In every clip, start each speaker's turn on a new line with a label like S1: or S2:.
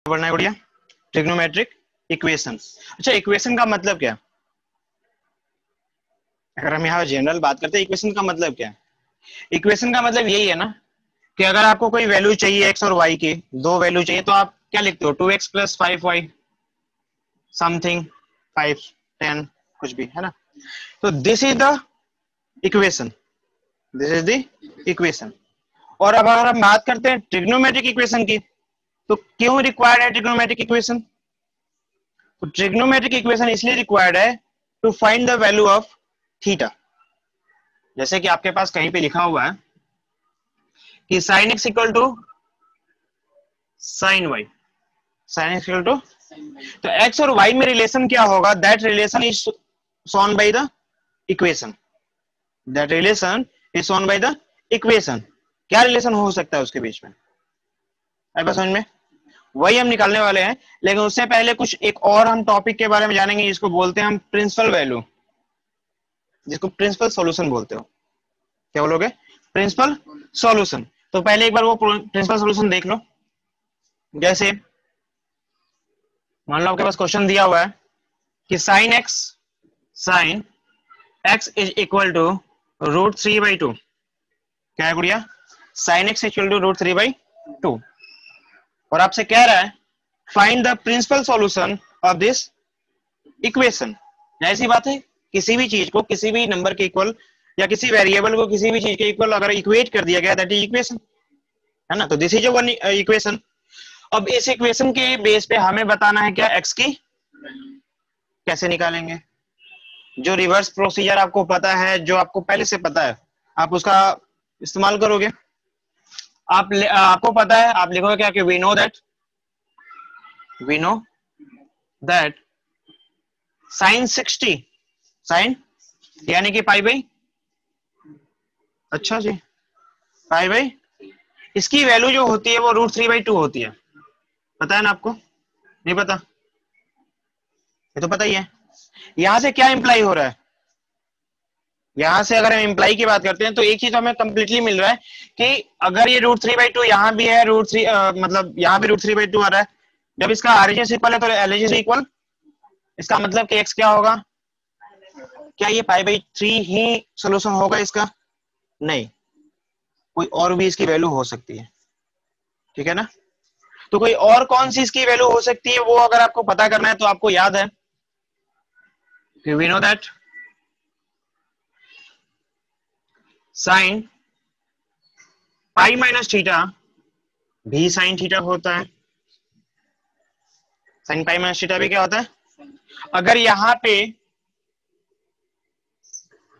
S1: पढ़ना है गुड़िया? Trigonometric equation. अच्छा, इक्वेशन का मतलब क्या? अगर हम यहाँ जनरल बात करते हैं इक्वेशन का मतलब क्या है? इक्वेशन का मतलब यही है ना कि अगर आपको कोई वैल्यू चाहिए एक्स और वाई की, दो वैल्यू चाहिए, तो आप क्या लिखते हो? 2x + 5y समथिंग 5 10 कुछ भी, है ना? तो this is the equation, this is the equation. और अब अगर हम बात करते हैं ट्रिग्नोमेट्रिक इक्वेशन की, तो क्यों रिक्वायर्ड है ट्रिग्नोमेट्रिक इक्वेशन? तो ट्रिग्नोमेट्रिक इक्वेशन इसलिए रिक्वायर्ड है to find the value of theta. जैसे कि आपके पास कहीं पे लिखा हुआ है कि sin x equal to sin y, sin x equal to, तो x और y में रिलेशन क्या होगा? That relation is shown by the equation, that relation is shown by the equation. क्या रिलेशन हो सकता है उसके बीच में? आई बात समझ में? वही हम निकालने वाले हैं, लेकिन उससे पहले कुछ एक और हम टॉपिक के बारे में जानेंगे, जिसको बोलते हैं हम प्रिंसिपल वैल्यू, जिसको प्रिंसिपल सॉल्यूशन बोलते हो। क्या बोलोगे? Principal solution. तो पहले एक बार वो प्रिंसिपल सॉल्यूशन देख लो। जैसे मान लो आपके पास क्वेश्चन दिया हुआ है कि sin x is equal to √3/2। क्या है गुड़िया? sin x इक्वल टू √3/2, और आपसे कह रहा है find the principal solution of this equation. ऐसी बात है, किसी भी चीज को किसी भी नंबर के इक्वल या किसी वेरिएबल को किसी भी चीज के इक्वल अगर इक्वेट कर दिया गया, दैट इज इक्वेशन, है ना? तो दिस इज वन इक्वेशन। अब इस इक्वेशन के बेस पे हमें बताना है क्या? x की। कैसे निकालेंगे? जो रिवर्स प्रोसीजर आपको पता है, जो आपको पहले से पता है, आप उसका इस्तेमाल करोगे। आपको पता है, आप लिखोगे क्या कि we know that sin 60, sin यानी कि π/, अच्छा जी, π/, इसकी वैल्यू जो होती है वो √3/2 होती है। पता है ना आपको? नहीं पता? ये तो पता ही है। यहां से क्या इंप्लाई हो रहा है? यहां से अगर हम इंप्लाई की बात करते हैं तो एक चीज हमें कंप्लीटली मिल रहा है कि अगर ये √3/2 यहां भी है, मतलब यहां भी √3/2 आ रहा है, जब इसका RHS इक्वल है तो LHS इक्वल, इसका मतलब कि x क्या होगा? क्या ये π/3 ही सोल्यूशन होगा इसका? नहीं, कोई और भी इसकी वैल्यू हो सकती है, ठीक है ना? तो कोई और कौन सी इसकी वैल्यू हो सकती है, वो अगर आपको पता करना है तो आपको याद है कि वी नो दैट sin π-θ भी sin थीटा होता है। sin π-θ भी क्या होता है? अगर यहां पे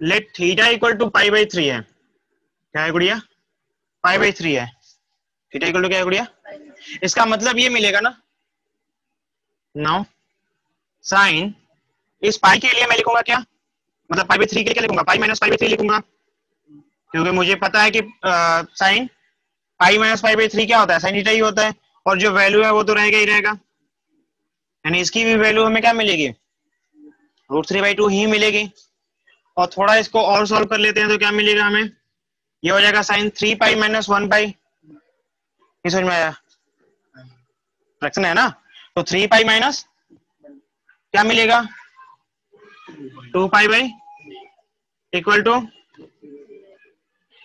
S1: लेट थीटा इक्वल टू π/3 है, क्या है गुड़िया? π/3 है। थीटा इक्वल टू क्या है गुड़िया? इसका मतलब ये मिलेगा ना, नाउ साइन इस पाई के लिए मैं लिखूंगा क्या? मतलब π/3 के लिए क्या लिखूंगा? π-π/3 लिखूंगा, क्योंकि मुझे पता है कि साइन π-π/3 क्या होता है? साइन थीटा ही होता है, और जो वैल्यू है वो तो रहेगा ही रहेगा, यानी इसकी भी वैल्यू हमें क्या मिलेगी? √3/2 ही मिलेगी। और थोड़ा इसको और सॉल्व कर लेते हैं तो क्या मिलेगा हमें? ये हो जाएगा sin 3π - 1π। समझ में आया? फ्रैक्शन है ना, तो 3π माइनस क्या मिलेगा? 2π equal to,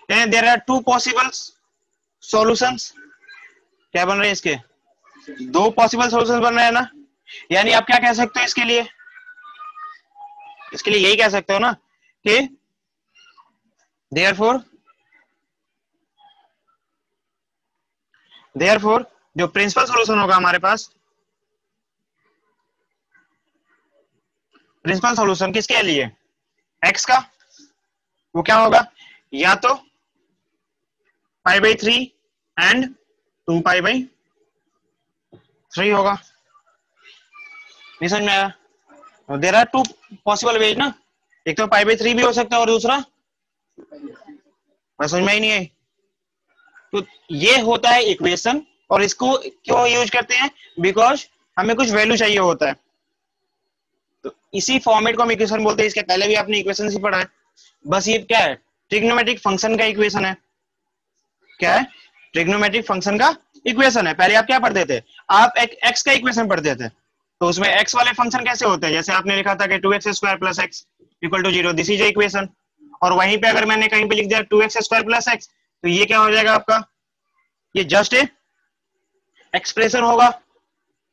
S1: there are two possible solutions. क्या बन रहे हैं इसके? दो पॉसिबल सॉल्यूशंस बन रहे हैं ना। यानी आप क्या कह सकते हो इसके लिए? इसके लिए यही कह सकते हो ना कि देयरफॉर जो प्रिंसिपल सॉल्यूशन होगा हमारे पास, प्रिंसिपल सॉल्यूशन किसके लिए? x का, वो क्या होगा? या तो π/3 एंड 2π/3 होगा। नहीं समझ में आया? There are two possible ways ना, एक तो π/3 भी हो सकता है और दूसरा समझ में ही नहीं है। तो ये होता है इक्वेशन, और इसको क्यों यूज करते हैं? बिकॉज हमें कुछ वैल्यू चाहिए होता है, तो इसी फॉर्मेट को हम इक्वेशन बोलते हैं। इसके पहले भी आपने इक्वेशन ही पढ़ा है, बस ये क्या है? ट्रिग्नोमेट्रिक फंक्शन का इक्वेशन है। क्या है? ट्रिग्नोमेट्रिक फंक्शन का इक्वेशन है। पहले आप क्या पढ़ते थे, आप एक एक्स का इक्वेशन पढ़ते थे, तो उसमें एक्स वाले फंक्शन कैसे होते हैं, जैसे आपने लिखा था कि 2x² + x = 0, this is equation. और वहीं पे अगर मैंने कहीं पे लिख दिया 2x² + x, तो ये क्या हो जाएगा आपका, ये जस्ट ए एक्सप्रेशन होगा,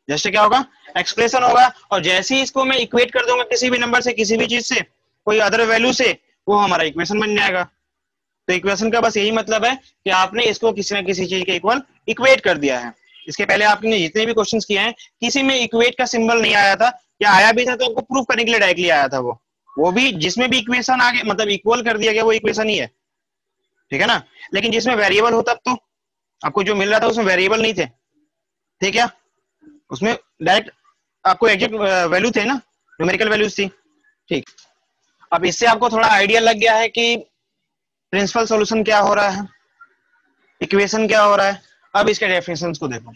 S1: जैसे क्या होगा, एक्सप्रेशन होगा। और जैसे ही इसको मैं इक्वेट कर दूंगा किसी भी नंबर से, किसी भी चीज से, कोई अदर वैल्यू से, वो हमारा इक्वेशन बन जाएगा। तो इक्वेशन का बस यही मतलब है कि आपने इसको किसी न किसी चीज के इक्वल इक्वेट कर दिया है। इसके पहले आपने जितने भी क्वेश्चंस किए हैं, किसी में इक्वेट का सिंबल नहीं आया था, या आया भी था तो आपको प्रूफ करने के लिए डायरेक्टली आया था। वो भी जिसमें भी इक्वेशन आ गया, मतलब इक्वल कर दिया गया, वो इक्वेशन ही है, ठीक है ना। लेकिन जिसमें वेरिएबल हो, तब तो आपको जो मिल रहा था उसमें वेरिएबल नहीं थे, ठीक है, उसमें डायरेक्ट आपको एग्जैक्ट वैल्यू थे ना, न्यूमेरिकल वैल्यूज थी, ठीक। अब इससे आपको थोड़ा आइडिया लग गया है कि प्रिंसिपल सॉल्यूशन क्या हो रहा है, इक्वेशन क्या हो रहा है। अब इसके डेफिनेशंस को देखो।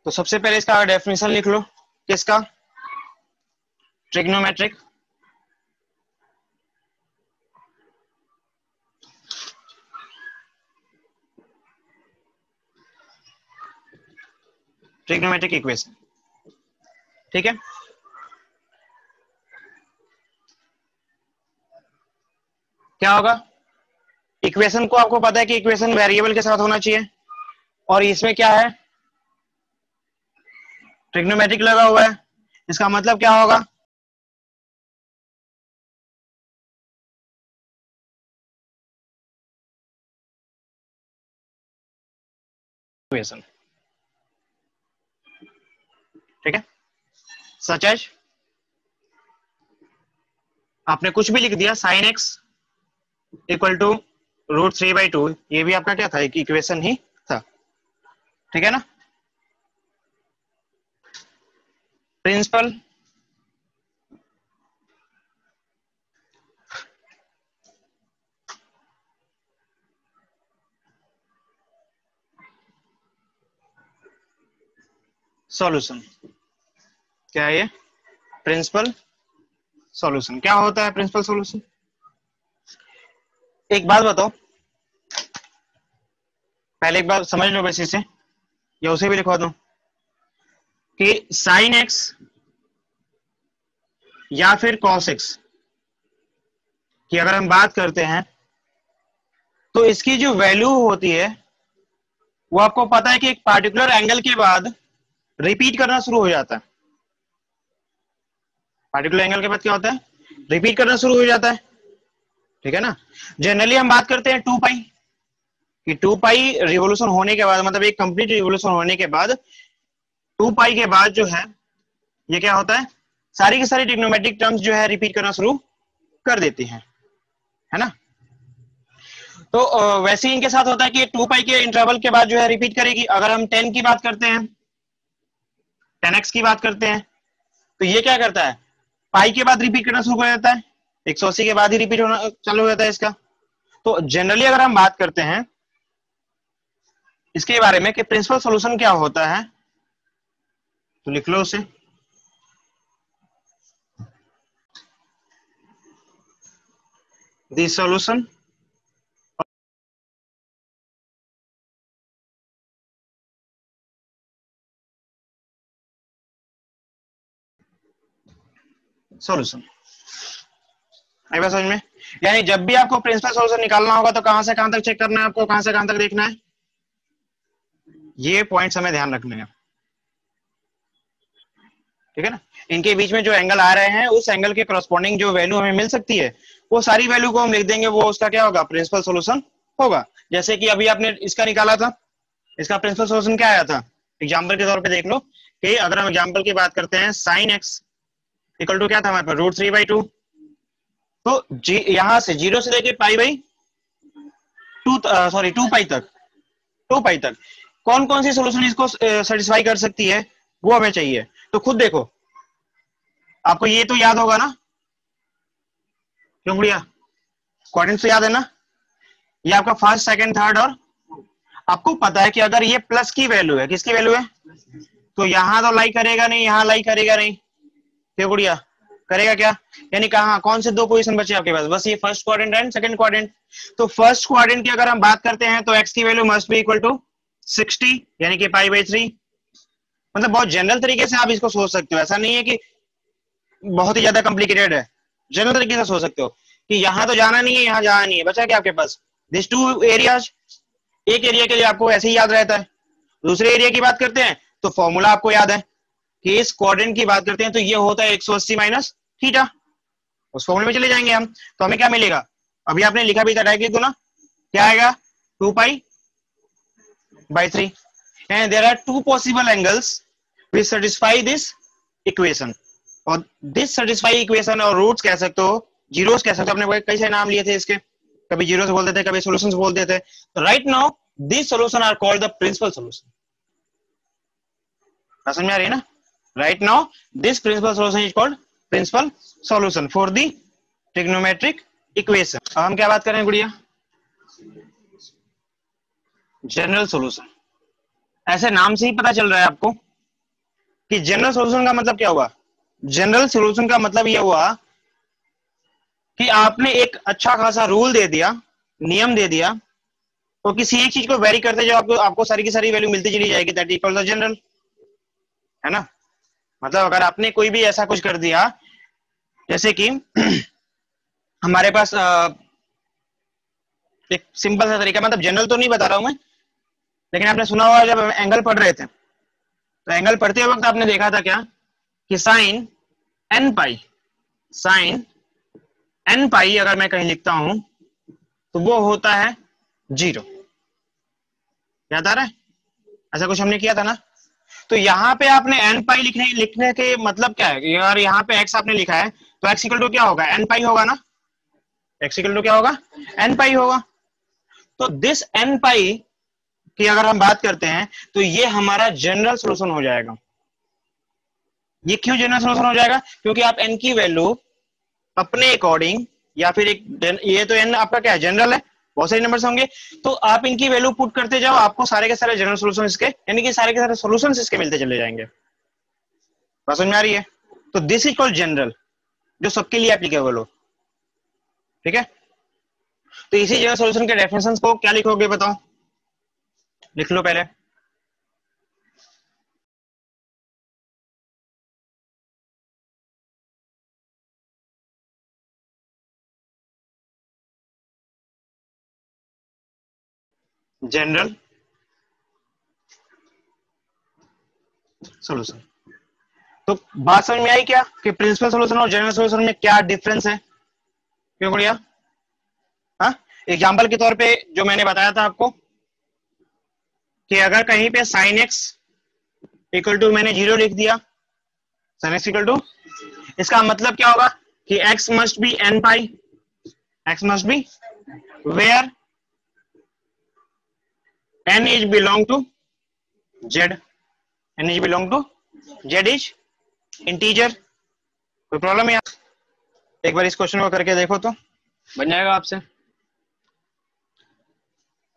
S1: तो सबसे पहले इसका डेफिनेशन लिख लो, किसका, ट्रिग्नोमेट्रिक। ट्रिग्नोमेट्रिक इक्वेशन, ठीक है। क्या होगा, इक्वेशन को आपको पता है कि इक्वेशन वेरिएबल के साथ होना चाहिए, और इसमें क्या है, ट्रिग्नोमेट्रिक लगा हुआ है। इसका मतलब क्या होगा, इक्वेशन, ठीक है। सच एज आपने कुछ भी लिख दिया, sin x = √3/2, ये भी आपका क्या था, एक इक्वेशन ही था, ठीक है ना। प्रिंसिपल सॉल्यूशन, क्या है ये, प्रिंसिपल सॉल्यूशन। क्या होता है प्रिंसिपल सॉल्यूशन, एक बात बताओ, पहले एक बार समझ लो वैसे से, या उसे भी लिखवा दो कि sin x या फिर cos x की अगर हम बात करते हैं, तो इसकी जो वैल्यू होती है वो आपको पता है कि एक पार्टिकुलर एंगल के बाद रिपीट करना शुरू हो जाता है। पार्टिकुलर एंगल के बाद क्या होता है, रिपीट करना शुरू हो जाता है, ठीक है ना। जनरली हम बात करते हैं 2π कि 2π रिवोल्यूशन होने के बाद, मतलब एक कंप्लीट रिवोल्यूशन होने के बाद 2π के बाद जो है ये क्या होता है, सारी की सारी ट्रिग्नोमेट्रिक टर्म्स जो है रिपीट करना शुरू कर देती हैं, है ना। तो वैसे ही इनके साथ होता है कि 2π के इंटरवल के बाद जो है रिपीट करेगी। अगर हम 10 की बात करते हैं, 10x की बात करते हैं, तो ये क्या करता है, पाई के बाद रिपीट करना शुरू कर देता है, 180 के बाद ही रिपीट होना चालू हो जाता है इसका। तो जनरली अगर हम बात करते हैं इसके बारे में कि प्रिंसिपल सॉल्यूशन क्या होता है, तो लिख लो उसे, द सॉल्यूशन सॉल्यूशन। आई बात समझ में, यानी जब भी आपको प्रिंसिपल सॉल्यूशन निकालना होगा तो कहां से कहां तक चेक करना है आपको, कहां से कहां तक देखना है, ये पॉइंट्स हमें ध्यान रखने हैं, ठीक है ना। इनके बीच में जो एंगल आ रहे हैं उस एंगल के करस्पॉन्डिंग जो वैल्यू हमें मिल सकती है, वो सारी वैल्यू को हम लिख देंगे, वो उसका क्या होगा, प्रिंसिपल सॉल्यूशन होगा। जैसे कि अभी आपने इसका निकाला था, इसका प्रिंसिपल सॉल्यूशन क्या आया था, एग्जांपल के तौर पे देख लो कि अगर हम एग्जांपल की बात करते हैं, sin x = क्या था हमारे पास, √3/2। तो यहां से 0 से लेके सॉरी 2π तक कौन कौन सी सोल्यूशन इसको सेटिस्फाई कर सकती है, वो हमें चाहिए। तो खुद देखो, आपको ये तो याद होगा ना, क्यों गुड़िया, कोऑर्डिनेट्स तो याद है ना, ये आपका फर्स्ट सेकंड थर्ड, और आपको पता है कि अगर ये प्लस की वैल्यू है, किसकी वैल्यू है, तो यहां तो लाई करेगा नहीं, यहां लाई करेगा नहीं, क्यों गुड़िया, करेगा क्या, यानी कहा कौन से दो पोजीशन बचे आपके पास, बस ये first quadrant and second quadrant. तो फर्स्ट क्वाड्रेंट की अगर हम बात करते हैं तो x की value must be equal to 60 यानी कि π/3। मतलब बहुत जनरल तरीके से आप इसको सोच सकते हो, ऐसा नहीं है कि बहुत ही ज्यादा कॉम्प्लिकेटेड है, जनरल तरीके से सोच सकते हो कि यहां तो जाना नहीं है, यहां जाना नहीं है, बचा क्या आपके पास दिस टू एरियाज। एक एरिया के लिए आपको ऐसे ही याद रहता है। दूसरे एरिया की बात करते हैं तो फॉर्मूला आपको याद है कि इस क्वाड्रेंट की बात करते हैं तो ये होता है 180 माइनस थीटा, उस फॉर्मूले में चले जाएंगे हम, तो हमें क्या मिलेगा, अभी आपने लिखा भी था डायरेक्टली गुना, क्या आएगा 2π/3 and there are two possible angles which satisfy this equation। और दिस सेटिस्फाई इक्वेशन और रूट्स कह सकते हो, जीरोस कह सकते हो, अपने कई सारे नाम लिए थे इसके, कभी जीरोस बोलते थे, कभी सॉल्यूशंस बोलते थे। तो right now this solution are called the principal solution. समझ में आ रही है ना, right now this principal solution is called principal solution for the trigonometric equation. अब हम क्या बात कर रहे हैं गुड़िया, जनरल सॉल्यूशन। ऐसे नाम से ही पता चल रहा है आपको कि जनरल सॉल्यूशन का मतलब क्या हुआ। जनरल सॉल्यूशन का मतलब यह हुआ कि आपने एक अच्छा खासा रूल दे दिया, नियम दे दिया, तो किसी एक चीज को वेरी करते जाओ आपको सारी की सारी वैल्यू मिलती चली जाएगी, दैट इक्वल्स द जनरल, है ना। मतलब अगर आपने कोई भी ऐसा कुछ कर दिया जैसे कि हमारे पास एक सिंपल सा तरीका, मतलब जनरल तो नहीं बता रहा हूं मैं, लेकिन आपने सुना होगा जब एंगल पढ़ रहे थे तो एंगल पढ़ते वक्त आपने देखा था क्या कि साइन n पाई अगर मैं कहीं लिखता हूं तो वो होता है 0। याद आ रहा है, ऐसा कुछ हमने किया था ना। तो यहाँ पे आपने n पाई लिखने के मतलब क्या है, यार यहाँ पे x आपने लिखा है तो x इक्वल टू क्या होगा, n पाई होगा ना, x इक्वल टू क्या होगा, n पाई होगा। तो दिस n पाई की अगर हम बात करते हैं तो ये हमारा जनरल सॉल्यूशन हो जाएगा। ये क्यों जनरल सॉल्यूशन हो जाएगा, क्योंकि आप n की वैल्यू अपने अकॉर्डिंग, या फिर एक ये तो n आपका क्या है, जनरल है, बहुत सारे नंबर्स होंगे, तो आप इनकी वैल्यू पुट करते जाओ, आपको सारे के सारे जनरल सॉल्यूशन इसके, यानी कि सारे के सारे सॉल्यूशंस इसके मिलते चले जाएंगे। बात समझ में आ रही है। तो दिस इज कॉल्ड जनरल, जो सबके लिए एप्लीकेबल हो, ठीक है। तो इसी जनरल सॉल्यूशन के डेफिनेशंस को क्या लिखोगे बताओ, लिख लो पहले। General solution. तो बात समझ में आई क्या कि प्रिंसिपल सॉल्यूशन और जनरल सॉल्यूशन में क्या डिफरेंस है, क्यों बढ़िया। हाँ, एग्जाम्पल के तौर पे जो मैंने बताया था आपको कि अगर कहीं पे साइन एक्स इक्वल टू मैंने 0 लिख दिया, साइन एक्स इक्वल टू, इसका मतलब क्या होगा कि x must be n pi, x must be where n is belong to z, n is belong to z is integer. कोई प्रॉब्लम है, एक बार इस क्वेश्चन को करके देखो तो बन जाएगा आपसे।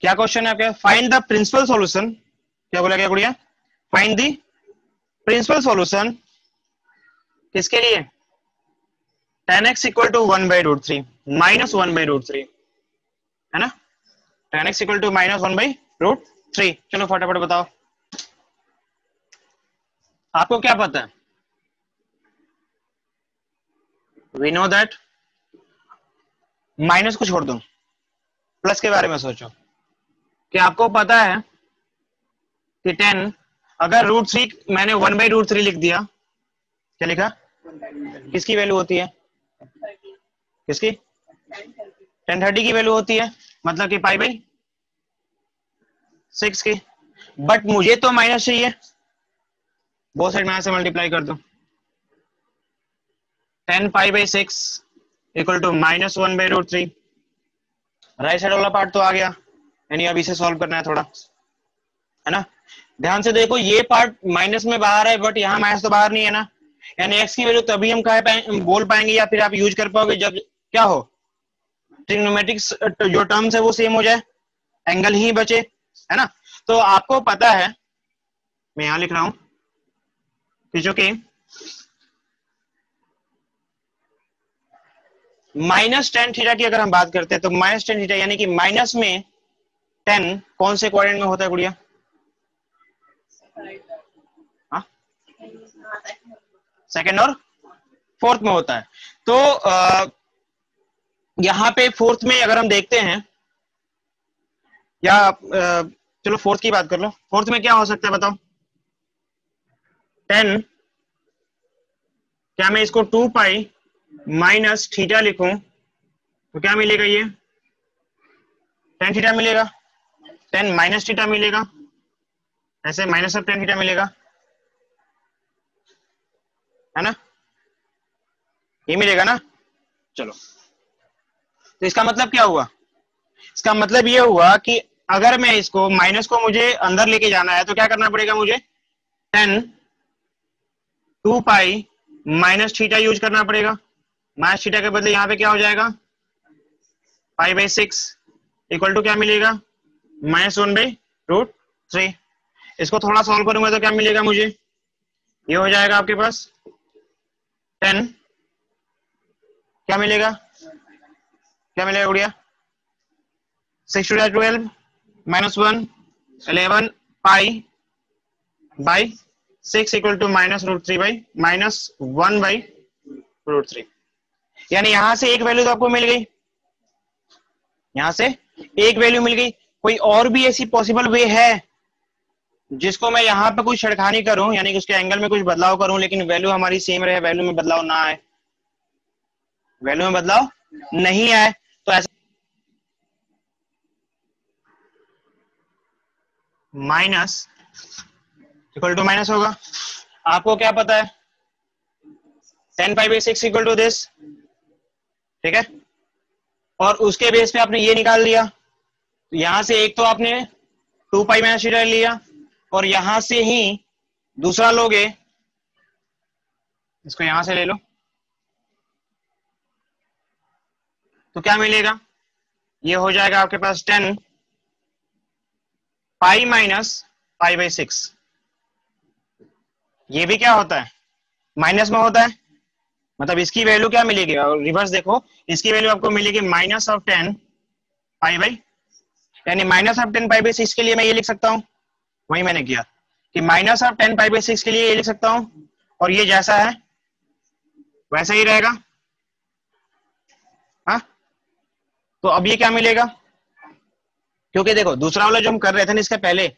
S1: क्या क्वेश्चन है आपका, फाइंड द प्रिंसिपल सॉल्यूशन, क्या बोला गया गुड़िया, फाइंड द प्रिंसिपल सॉल्यूशन किसके लिए, tan x equal to 1/√3 minus 1/√3, है ना, tan x equal to minus 1/√3। चलो फटाफट बताओ, आपको क्या पता है, वी नो दैट, माइनस को छोड़ दो, प्लस के बारे में सोचो कि आपको पता है कि 10 अगर √3 मैंने 1/√3 लिख दिया, क्या लिखा, किसकी वैल्यू होती है, किसकी, tan 30 की वैल्यू होती है, मतलब कि π/6 की। बट मुझे तो माइनस चाहिए, बोथ साइड में से मल्टीप्लाई कर दो, 10 π/6 equal to minus 1/√3। Right side वाला पार्ट तो आ गया, यानी अब इसे सॉल्व करना है थोड़ा, है ना। ध्यान से देखो, ये पार्ट माइनस में बाहर है, बट यहाँ माइनस तो बाहर नहीं है ना, यानी x की वैल्यू तभी हम बोल पाएंगे या फिर आप यूज कर पाओगे जब क्या हो, ट्रिग्नोमेट्रिक्स जो टर्म्स है वो सेम हो जाए, एंगल ही बचे, है ना। तो आपको पता है, मैं यहां लिख रहा हूं कि जो कि माइनस टेन थीटा की अगर हम बात करते हैं तो माइनस टेन थीटा यानी कि माइनस में 10 कौन से क्वाड्रेंट में होता है गुड़िया? सेकंड और फोर्थ में होता है। तो यहां पे फोर्थ में अगर हम देखते हैं या चलो फोर्थ की बात कर लो, फोर्थ में क्या हो सकता है बताओ? 10, क्या मैं इसको 2 पाई माइनस थीटा लिखूं तो क्या मिलेगा? ये 10 थीटा मिलेगा, 10 माइनस थीटा मिलेगा, ऐसे माइनस ऑफ 10 थीटा मिलेगा, है ना? ये मिलेगा ना? चलो, तो इसका मतलब क्या हुआ? इसका मतलब ये हुआ कि अगर मैं इसको माइनस को मुझे अंदर लेके जाना है तो क्या करना पड़ेगा मुझे? 10 2 पाई माइनस थीटा यूज करना पड़ेगा। माइनस थीटा के बदले यहां पे क्या हो जाएगा? पाई बाई 6 इक्वल टू क्या मिलेगा? -1/√3। इसको थोड़ा सॉल्व करूंगा तो क्या मिलेगा मुझे? ये हो जाएगा आपके पास 10, क्या मिलेगा? क्या मिलेगा गुड़िया? 6 to 12 -1 11 pi by 6 equal to -√3 by -1/√3। यानी यहां से एक वैल्यू तो आपको मिल गई, यहां से एक वैल्यू मिल गई। कोई और भी ऐसी पॉसिबल वे है जिसको मैं यहां पे कुछ छेड़खानी करूं, यानी कि उसके एंगल में कुछ बदलाव करूं लेकिन वैल्यू हमारी सेम रहे, वैल्यू में बदलाव ना आए, वैल्यू में बदलाव नहीं आए, तो ऐसा माइनस इक्वल टू माइनस होगा। आपको क्या पता है? 10 pi by 6 equal to this, ठीक है? और उसके बेस पे आपने ये निकाल लिया, तो यहां से एक तो आपने 2 पाई माइनस थीटा लिया और यहां से ही दूसरा लोगे, इसको यहां से ले लो तो क्या मिलेगा? ये हो जाएगा आपके पास 10 पाई माइनस पाई बाई 6। ये भी क्या होता है? माइनस में होता है, मतलब इसकी वैल्यू क्या मिलेगी? और रिवर्स देखो, इसकी वैल्यू आपको मिलेगी -10 पाई बाई, यानी -10 पाई बाई 6 के लिए मैं ये लिख सकता हूं, वही मैंने किया कि -10 पाई बाई 6 के लिए ये लिख सकता हूं, और ये जैसा है वैसा ही रहेगा। हाँ, तो अब ये क्या मिलेगा? क्योंकि देखो दूसरा वाला जो हम कर रहे थे ना, इसके पहले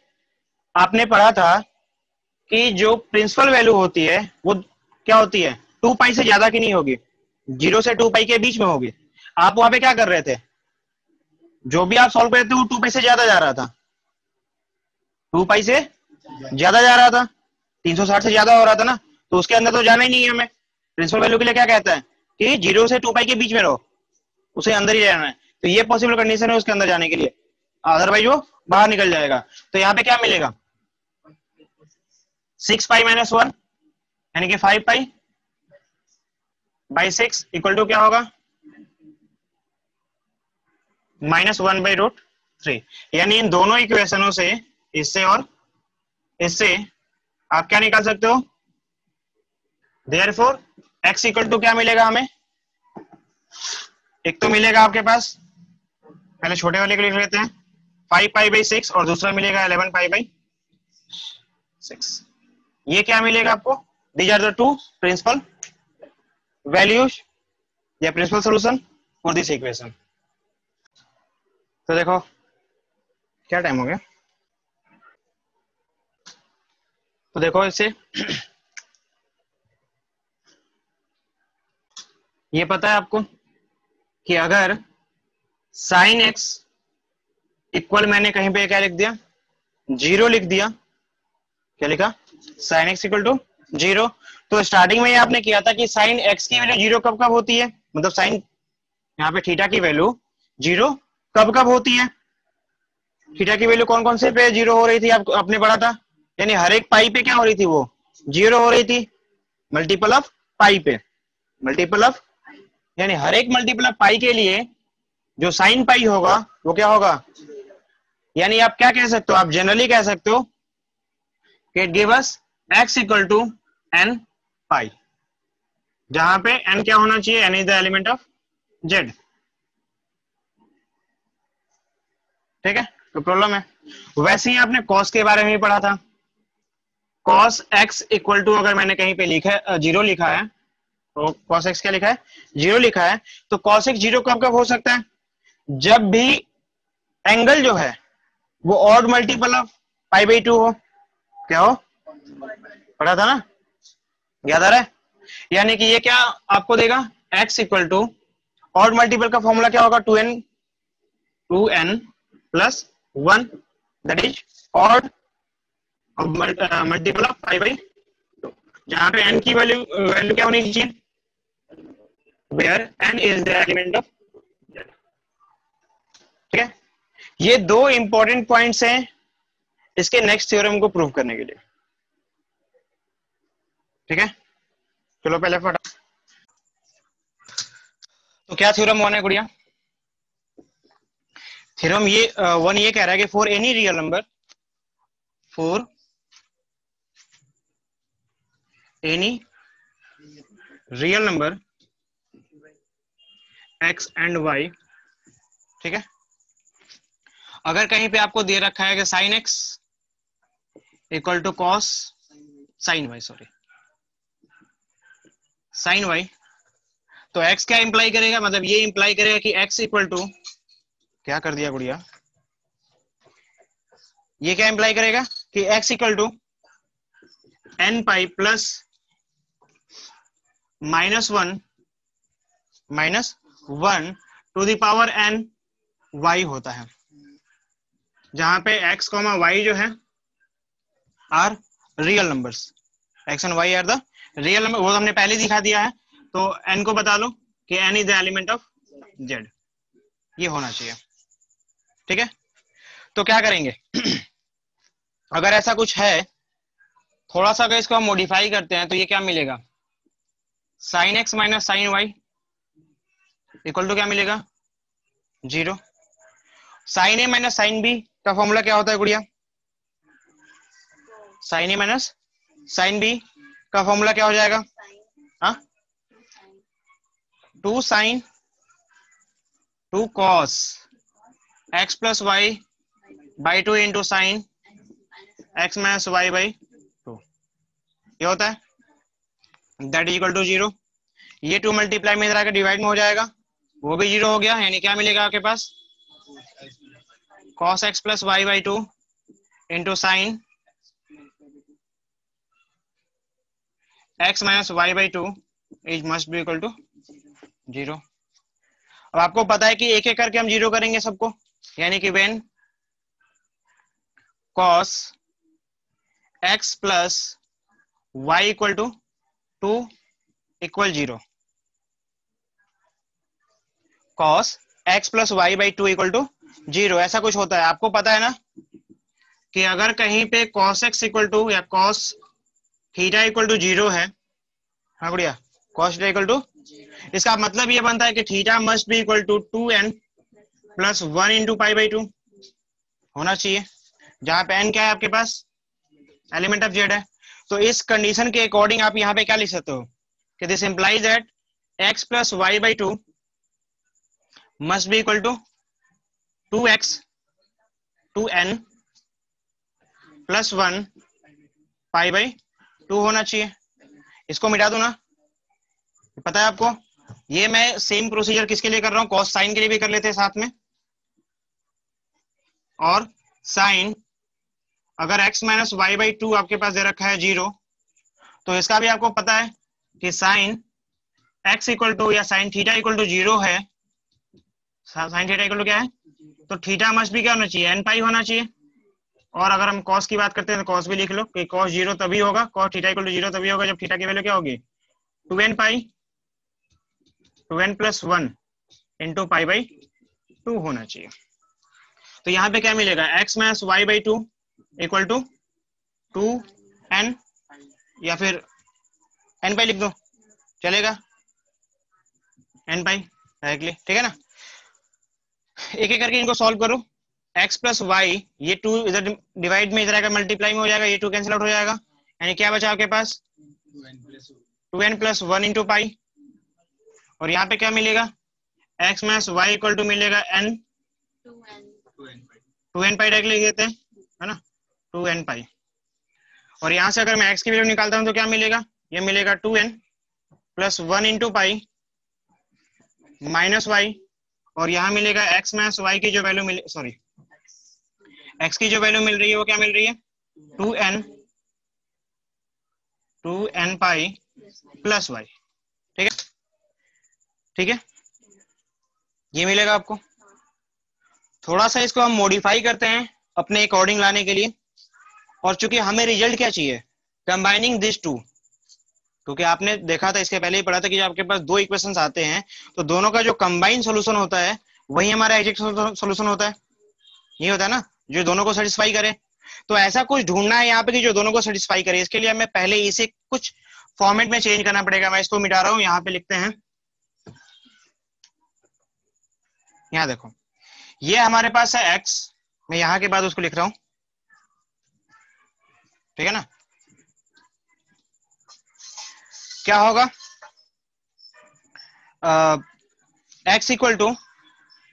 S1: आपने पढ़ा था कि जो प्रिंसिपल वैल्यू होती है वो क्या होती है? 2 पाई से ज्यादा की नहीं होगी, 0 से 2 पाई के बीच में होगी। आप वहां पे क्या कर रहे थे? जो भी आप सॉल्व कर रहे थे वो 2 पाई से ज्यादा जा रहा था, 2 पाई से ज्यादा जा रहा था, 360 से ज्यादा हो रहा था ना, तो उसके अंदर तो जाना ही नहीं है हमें। प्रिंसिपल वैल्यू के लिए क्या कहता है कि 0 से 2 पाई के बीच में रहो, उसे अंदर ही रहना है। तो ये पॉसिबल कंडीशन है उसके अंदर जाने के लिए, अदरवाइज वो बाहर निकल जाएगा। तो यहाँ पे क्या मिलेगा? 6 पाई माइनस 1 यानी कि 5 पाई बाई 6 इक्वल टू क्या होगा? -1/√3। यानी इन दोनों इक्वेशनों से, इससे और इससे, आप क्या निकाल सकते हो? देयरफॉर x इक्वल टू क्या मिलेगा हमें? एक तो मिलेगा आपके पास, पहले छोटे वाले को लिख लेते हैं, 5 पाई बाई 6 और दूसरा मिलेगा 11 पाई बाई 6। ये क्या मिलेगा आपको? These are the two principal values या principal solution for this equation. तो देखो क्या टाइम हो गया, तो देखो इससे ये पता है आपको कि अगर साइन एक्स इक्वल, मैंने कहीं पे क्या लिख दिया? 0 लिख दिया। क्या लिखा? Sine x equal to 0। तो स्टार्टिंग में ये आपने किया था कि साइन एक्स की वैल्यू 0 कब कब होती है, मतलब साइन यहाँ पे थीटा की वैल्यू 0 कब कब होती है? थीटा की वैल्यू कौन कौन से पे 0 हो रही थी? आपने पढ़ा था, यानी हर एक पाई पे क्या हो रही थी? वो 0 हो रही थी, मल्टीपल ऑफ पाई पे, मल्टीपल ऑफ, यानी हर एक मल्टीपल ऑफ पाई के लिए जो साइन पाई होगा वो क्या होगा? यानी आप क्या कह सकते हो? आप जनरली कह सकते हो कि it give us x equal to n pi, जहां पे n क्या होना चाहिए? n is the element of Z, ठीक है, तो प्रॉब्लम है। वैसे ही आपने कॉस के बारे में भी पढ़ा था, कॉस एक्स इक्वल टू, अगर मैंने कहीं पे लिखा है 0 लिखा है, तो कॉस एक्स क्या लिखा है, 0 लिखा है, तो कॉस एक्स 0 कब कब हो सकता है, जब भी एंगल जो है वो odd multiple of pi by 2 हो। क्या हो, पढ़ा था ना, याद आ रहा है? यानी कि ये क्या आपको देगा, x equal to odd multiple का फॉर्मूला क्या होगा, 2n plus 1, that is odd multiple of pi by 2, जहां पे n की वैल्यू क्या होनी चाहिए, where n is the element of, ठीक है। ये दो इंपॉर्टेंट पॉइंट्स हैं इसके नेक्स्ट थ्योरम को प्रूव करने के लिए, ठीक है। चलो पहले फटा, तो क्या थ्योरम वन है गुड़िया, थ्योरम ये वन ये कह रहा है कि for any real number, for any real number x and y, ठीक है, अगर कहीं पे आपको दे रखा है कि sine x equal to cos sine y, sorry sine y, तो x क्या इंप्लाई करेगा, मतलब ये इंप्लाई करेगा कि x इक्वल टू, क्या कर दिया गुड़िया, ये क्या इंप्लाई करेगा कि x equal to n pi plus -1 to the power n y होता है, जहां पे x, y जो है are real numbers, x and y are the real number, वो हमने पहले दिखा दिया है। तो n को बता लो कि n is the element of z, ये होना चाहिए, ठीक है। तो क्या करेंगे अगर ऐसा कुछ है, थोड़ा सा अगर इसको हम मॉडिफाई करते हैं तो ये क्या मिलेगा, sine x minus sine y equal to क्या मिलेगा, 0। Sine A minus sine B का फॉर्मूला क्या होता है गुड़िया, sine A minus sine B का फॉर्मूला क्या हो जाएगा, हाँ 2 sine 2 cos x plus y by 2 into sine x minus Y by 2, ये होता है, दैट इज इक्वल टू 0। ये 2 मल्टीप्लाई में इधर आकर डिवाइड में हो जाएगा, वो भी 0 हो गया, यानी क्या मिलेगा आपके पास, cos x plus y by 2 into sine x minus Y by 2 is must be equal to 0। अब आपको पता है कि एक एक करके हम 0 करेंगे सबको, यानी कि when cos x plus y equal to 2 equal 0, cos x plus y by 2 equal to 0, ऐसा कुछ होता है। आपको पता है ना कि अगर कहीं पे cos x इक्वल टू या cos थीटा इक्वल टू 0 है, हाँ बढ़िया, cos थीटा इक्वल टू, इसका मतलब ये बनता है कि theta must be equal to 2n plus 1 into pi by 2 होना चाहिए, जहां पे n क्या है आपके पास, एलिमेंट ऑफ z है। तो इस कंडीशन के अकॉर्डिंग आप यहाँ पे क्या लिख सकते हो कि this implies that x plus y by 2 must be equal to 2x 2n plus 1 pi by 2 होना चाहिए। इसको मिटा दो ना, पता है आपको, ये मैं सेम प्रोसीजर किसके लिए कर रहा हूं, कॉस साइन के लिए भी कर लेते हैं साथ में, और साइन अगर x माइनस वाई बाई 2 आपके पास दे रखा है 0, तो इसका भी आपको पता है कि साइन x इक्वल टू या साइन थीटा इक्वल टू 0 है, साइन थीटा इक्वल टू क्या है, तो थीटा मस्ट भी क्या होना चाहिए, n पाई होना चाहिए। और अगर हम कॉस की बात करते हैं तो कॉस भी लिख लो कि कॉस 0 तभी होगा, कॉस थीटा इक्वल टू 0 तभी होगा जब थीटा की वैल्यू क्या होगी, 2n pi 2n plus 1 into pi by 2 होना चाहिए। तो यहाँ पे क्या मिलेगा, x minus Y by 2 equal to 2n, या फिर n पाई लिख दो चलेगा, n पाई डायरेक्टली, ठीक है ना। एक एक करके इनको सॉल्व करो, x प्लस वाई, ये 2 इधर डिवाइड में इधर आकर मल्टीप्लाई में हो जाएगा, ये 2 कैंसिल आउट हो जाएगा, यानी क्या बचा आपके पास 2n प्लस 1 इंटू पाई, और यहाँ पे क्या मिलेगा x minus y equal to मिलेगा n 2n पाई डायरेक्ट लिख देते हैं, है ना, 2n पाई। और यहां से अगर मैं x की वैल्यू निकालता हूं तो क्या मिलेगा, ये मिलेगा 2n plus 1 into pi minus y, और यहां मिलेगा x माइनस वाई की जो वैल्यू मिल सॉरी x की जो वैल्यू मिल रही है वो क्या मिल रही है, 2n पाई प्लस वाई। ठीक है, ठीक है, ये मिलेगा आपको। थोड़ा सा इसको हम मॉडिफाई करते हैं अपने अकॉर्डिंग लाने के लिए, और चूंकि हमें रिजल्ट क्या चाहिए, कंबाइनिंग दिस टू, क्योंकि आपने देखा था, इसके पहले ही पढ़ा था कि जब आपके पास दो इक्वेशंस आते हैं तो दोनों का जो कंबाइन सॉल्यूशन होता है वही हमारा एग्जैक्ट सॉल्यूशन होता है, ये होता है ना, जो दोनों को सेटिस्फाई करे। तो ऐसा कुछ ढूंढना है यहाँ पे कि जो दोनों को सेटिस्फाई करे, इसके लिए हमें पहले इसे कुछ फॉर्मेट में चेंज करना पड़ेगा। मैं इसको मिटा रहा हूं, यहाँ पे लिखते हैं, यहाँ देखो, ये हमारे पास है x, मैं यहाँ के बाद उसको लिख रहा हूं, ठीक है ना। क्या होगा, x इक्वल टू,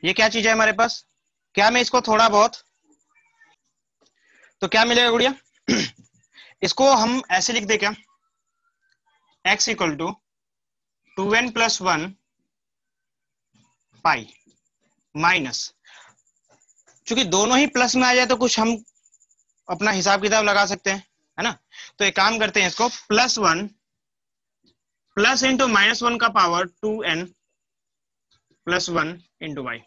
S1: ये क्या चीज है हमारे पास, क्या मैं इसको थोड़ा बहुत, तो क्या मिलेगा गुड़िया, इसको हम ऐसे लिख दे क्या, x equal to 2n plus 1 pi minus, चूंकि दोनों ही प्लस में आ जाए तो कुछ हम अपना हिसाब किताब लगा सकते हैं, है ना। तो एक काम करते हैं, इसको प्लस 1 प्लस इंटू माइनस 1 का power 2n plus 1 into Y.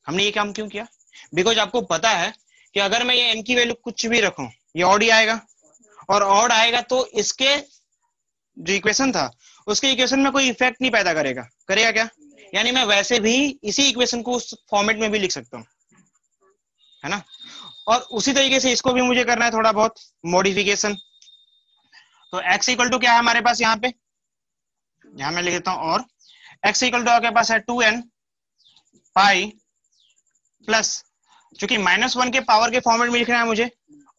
S1: हमने ये काम क्यों किया, बिकॉज आपको पता है कि अगर मैं ये n की वैल्यू कुछ भी रखूं ये ऑड ही आएगा, और ऑड आएगा तो इसके जो इक्वेशन था उसके इक्वेशन में कोई इफेक्ट नहीं पैदा करेगा, करेगा क्या, यानी मैं वैसे भी इसी इक्वेशन को उस फॉर्मेट में भी लिख सकता हूं, है ना। और उसी तरीके से इसको भी मुझे करना है थोड़ा बहुत मॉडिफिकेशन। तो x इक्वल टू क्या है हमारे पास, यहाँ पे, यहां मैं लिख देता हूं, और x इक्वल टू आपके पास है 2n पाई प्लस, चूंकि -1 के पावर के फॉर्मेट में लिखना है मुझे,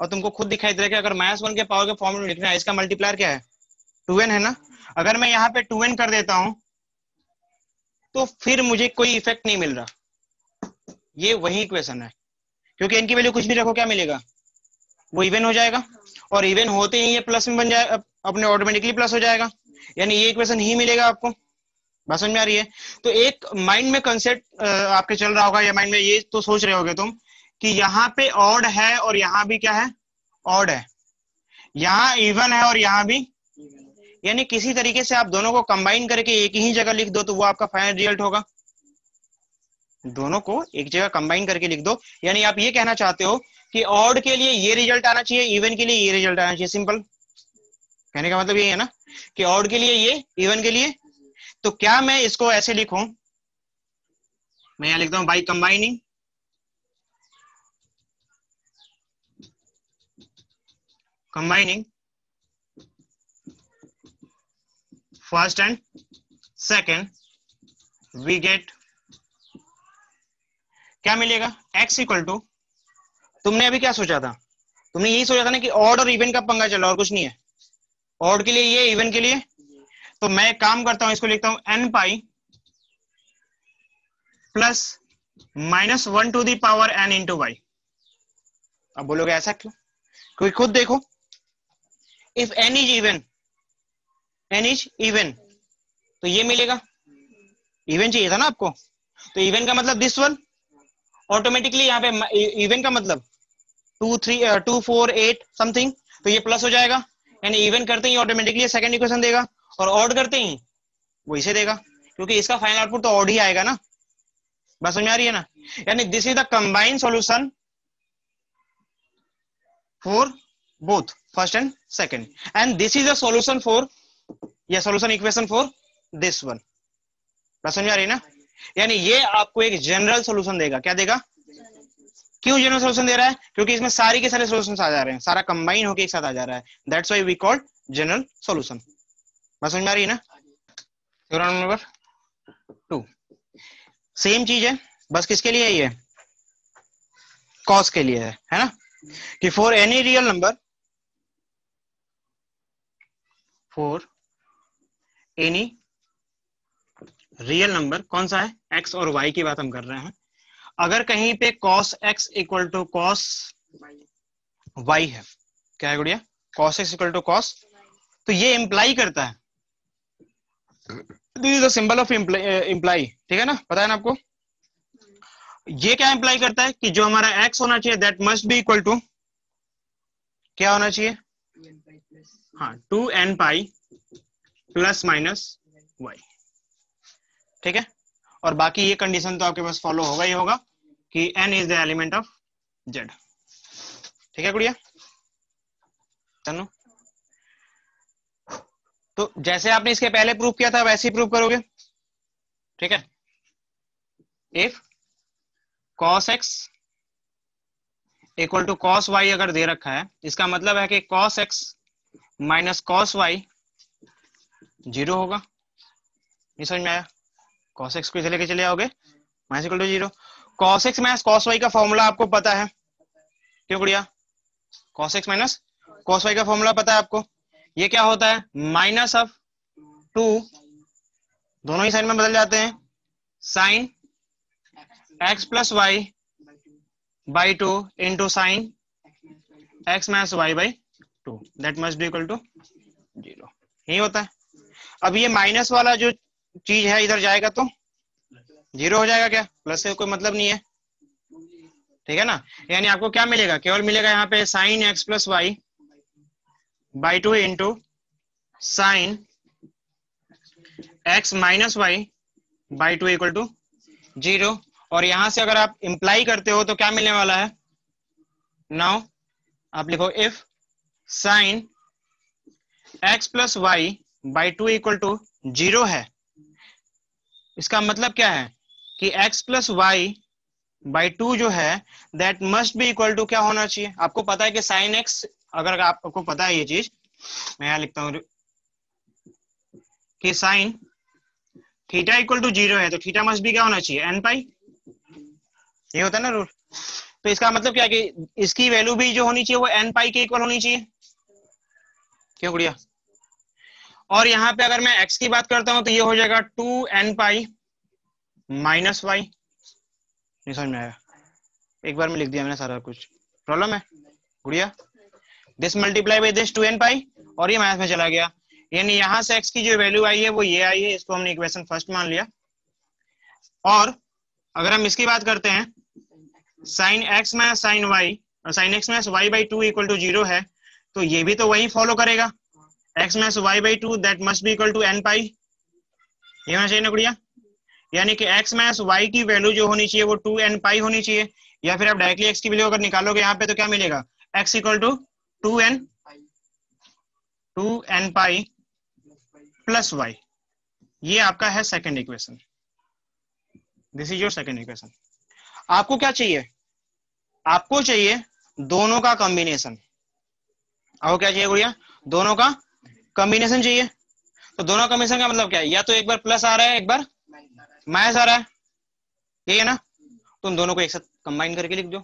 S1: और तुमको खुद दिखाई दे रहा है कि अगर -1 के पावर के फॉर्मेट में लिखना है, इसका मल्टीप्लायर क्या है, 2n है ना। अगर मैं यहाँ पे 2n कर देता हूं तो फिर मुझे कोई इफेक्ट नहीं मिल रहा, ये वही इक्वेशन है, क्योंकि n की वैल्यू कुछ भी रखो क्या मिलेगा, वो इवन हो जाएगा, और इवन होते ही ये प्लस में बन जाएगा, अपने ऑटोमेटिकली प्लस हो जाएगा, यानी ये इक्वेशन ही मिलेगा आपको। बात समझ में आ रही है। तो एक माइंड में कंसेप्ट आपके चल रहा होगा, या माइंड में ये तो सोच रहे होगे तुम कि यहाँ पे ऑड है और यहाँ भी क्या है, ऑड है, यहाँ इवन है और यहाँ भी, यानी किसी तरीके से आप दोनों को कंबाइन करके एक ही जगह लिख दो तो वो आपका फाइनल रिजल्ट होगा। दोनों को एक जगह कंबाइन करके लिख दो, यानी आप ये कहना चाहते हो कि ऑड के लिए ये रिजल्ट आना चाहिए, इवन के लिए ये रिजल्ट आना चाहिए। सिंपल कहने का मतलब ये है ना कि ऑड के लिए ये, इवन के लिए। तो क्या मैं इसको ऐसे लिखूं, मैं यहां लिखता हूं by combining first and second we get, क्या मिलेगा, x इक्वल टू, तुमने अभी क्या सोचा था, तुमने यही सोचा था ना कि ऑड और इवन का पंगा चला, और कुछ नहीं है। ऑड के लिए ये, इवन के लिए, तो मैं एक काम करता हूं, इसको लिखता हूं n pi plus -1 to the power n into y. अब बोलोगे ऐसा क्यों, क्योंकि खुद देखो, इफ n इज इवन तो ये मिलेगा, इवन चाहिए था ना आपको, तो इवन का मतलब दिस वन, ऑटोमेटिकली यहाँ पे इवन का मतलब 2 3 2 4 8 समथिंग, तो ये प्लस हो जाएगा, यानी इवन करते ही ऑटोमेटिकली सेकंड इक्वेशन देगा, और ऑड करते ही वो इसे देगा, क्योंकि इसका फाइनल आउटपुट तो ऑड ही आएगा ना। बात समझ में आ रही है ना, यानी this is the combined solution for both first and second, and this is the solution for, या solution equation for this one. बात समझ में आ रही है ना, यानी ये आपको एक जनरल सॉल्यूशन देगा। क्या देगा, क्यों जनरल सॉल्यूशन दे रहा है, क्योंकि इसमें सारी के सारे सॉल्यूशंस आ जा रहे हैं, सारा कंबाइन होकर एक साथ आ जा रहा है, that's why we called general solution. बात समझ में आ रही है ना। थ्योरम नंबर 2 सेम चीज है, बस किसके लिए है, ये कॉस के लिए है ना, कि for any real number, for any real number कौन सा है, x और y की बात हम कर रहे हैं। अगर कहीं पे cos x equal to cos y है, क्या है गुड़िया, cos x equal to cos, तो ये इंप्लाई करता है, this is the symbol of imply, ठीक है ना, पता है ना आपको। ये क्या इंप्लाई करता है कि जो हमारा x होना चाहिए that must be equal to क्या होना चाहिए, हाँ 2n pi plus minus y, ठीक है। और बाकी ये कंडीशन तो आपके पास फॉलो होगा ही होगा कि n is the element of z, ठीक है गुड़िया। चलो तो जैसे आपने इसके पहले प्रूफ किया था वैसे ही प्रूफ करोगे, ठीक है। If cos x equal to cos y अगर दे रखा है, इसका मतलब है कि cos x minus cos y 0 होगा, ये समझ में आया। cos x को इसे लेके चले आओगे minus equal to 0, cos x minus cos y का फॉर्मूला आपको पता है, क्यों गुड़िया, cos x minus cos y का फॉर्मूला पता है आपको, ये क्या होता है, माइनस ऑफ 2, दोनों ही साइन में बदल जाते हैं, sine x plus y by 2 into sine x minus Y by 2 that must be equal to 0, यही होता है। अब ये माइनस वाला जो चीज है इधर जाएगा तो 0 हो जाएगा, क्या प्लस से कोई मतलब नहीं है, ठीक है ना। यानी आपको क्या मिलेगा, केवल मिलेगा यहाँ पे sine x plus y by 2 into sine x minus Y by 2 equal to 0। और यहां से अगर आप इंप्लाई करते हो तो क्या मिलने वाला है, नाउ आप लिखो if sine x plus y by 2 equal to 0 है, इसका मतलब क्या है कि x प्लस वाई बाई 2 जो है that must be equal to क्या होना चाहिए। आपको पता है कि साइन x, अगर आपको पता है ये चीज, मैं यहां लिखता हूं कि साइन थीटा इक्वल टू 0 है तो थीटा मस्ट बी क्या होना चाहिए, n पाई, ये होता है ना रूल। तो इसका मतलब क्या है कि इसकी वैल्यू भी जो होनी चाहिए वो n पाई के इक्वल होनी चाहिए, क्यों गुड़िया। और यहाँ पे अगर मैं x की बात करता हूं तो ये हो जाएगा 2n पाई माइनस वाई, नहीं समझ में आया, एक बार में लिख दिया मैंने सारा कुछ, प्रॉब्लम है गुड़िया। This multiply by this 2n पाई और ये माइनस में चला गया, यानी यहां से x की जो वैल्यू आई है वो ये आई है, इसको हमने इक्वेशन फर्स्ट मान लिया। और अगर हम इसकी बात करते हैं sine x minus sine Y और sine x minus Y by 2 equal to 0 है, तो ये भी तो वही फॉलो करेगा, x minus Y by 2 that must be equal to n pi, ये होना चाहिए ना गुड़िया। यानी कि x माइनस वाई की वैल्यू जो होनी चाहिए वो 2n पाई होनी चाहिए, या फिर आप डायरेक्टली x की वैल्यू अगर निकालोगे यहाँ पे तो क्या मिलेगा, x equal to 2n pi plus y, ये आपका है second equation, this is your second equation. आपको क्या चाहिए, आपको चाहिए दोनों का कॉम्बिनेशन, आपको क्या चाहिए गुड़िया, दोनों का कॉम्बिनेशन चाहिए। तो दोनों कॉम्बिनेशन का मतलब क्या है, या तो एक बार प्लस आ रहा है एक बार माइनस आ रहा है, यही है ना। तुम दोनों को एक साथ कंबाइन करके लिख दो,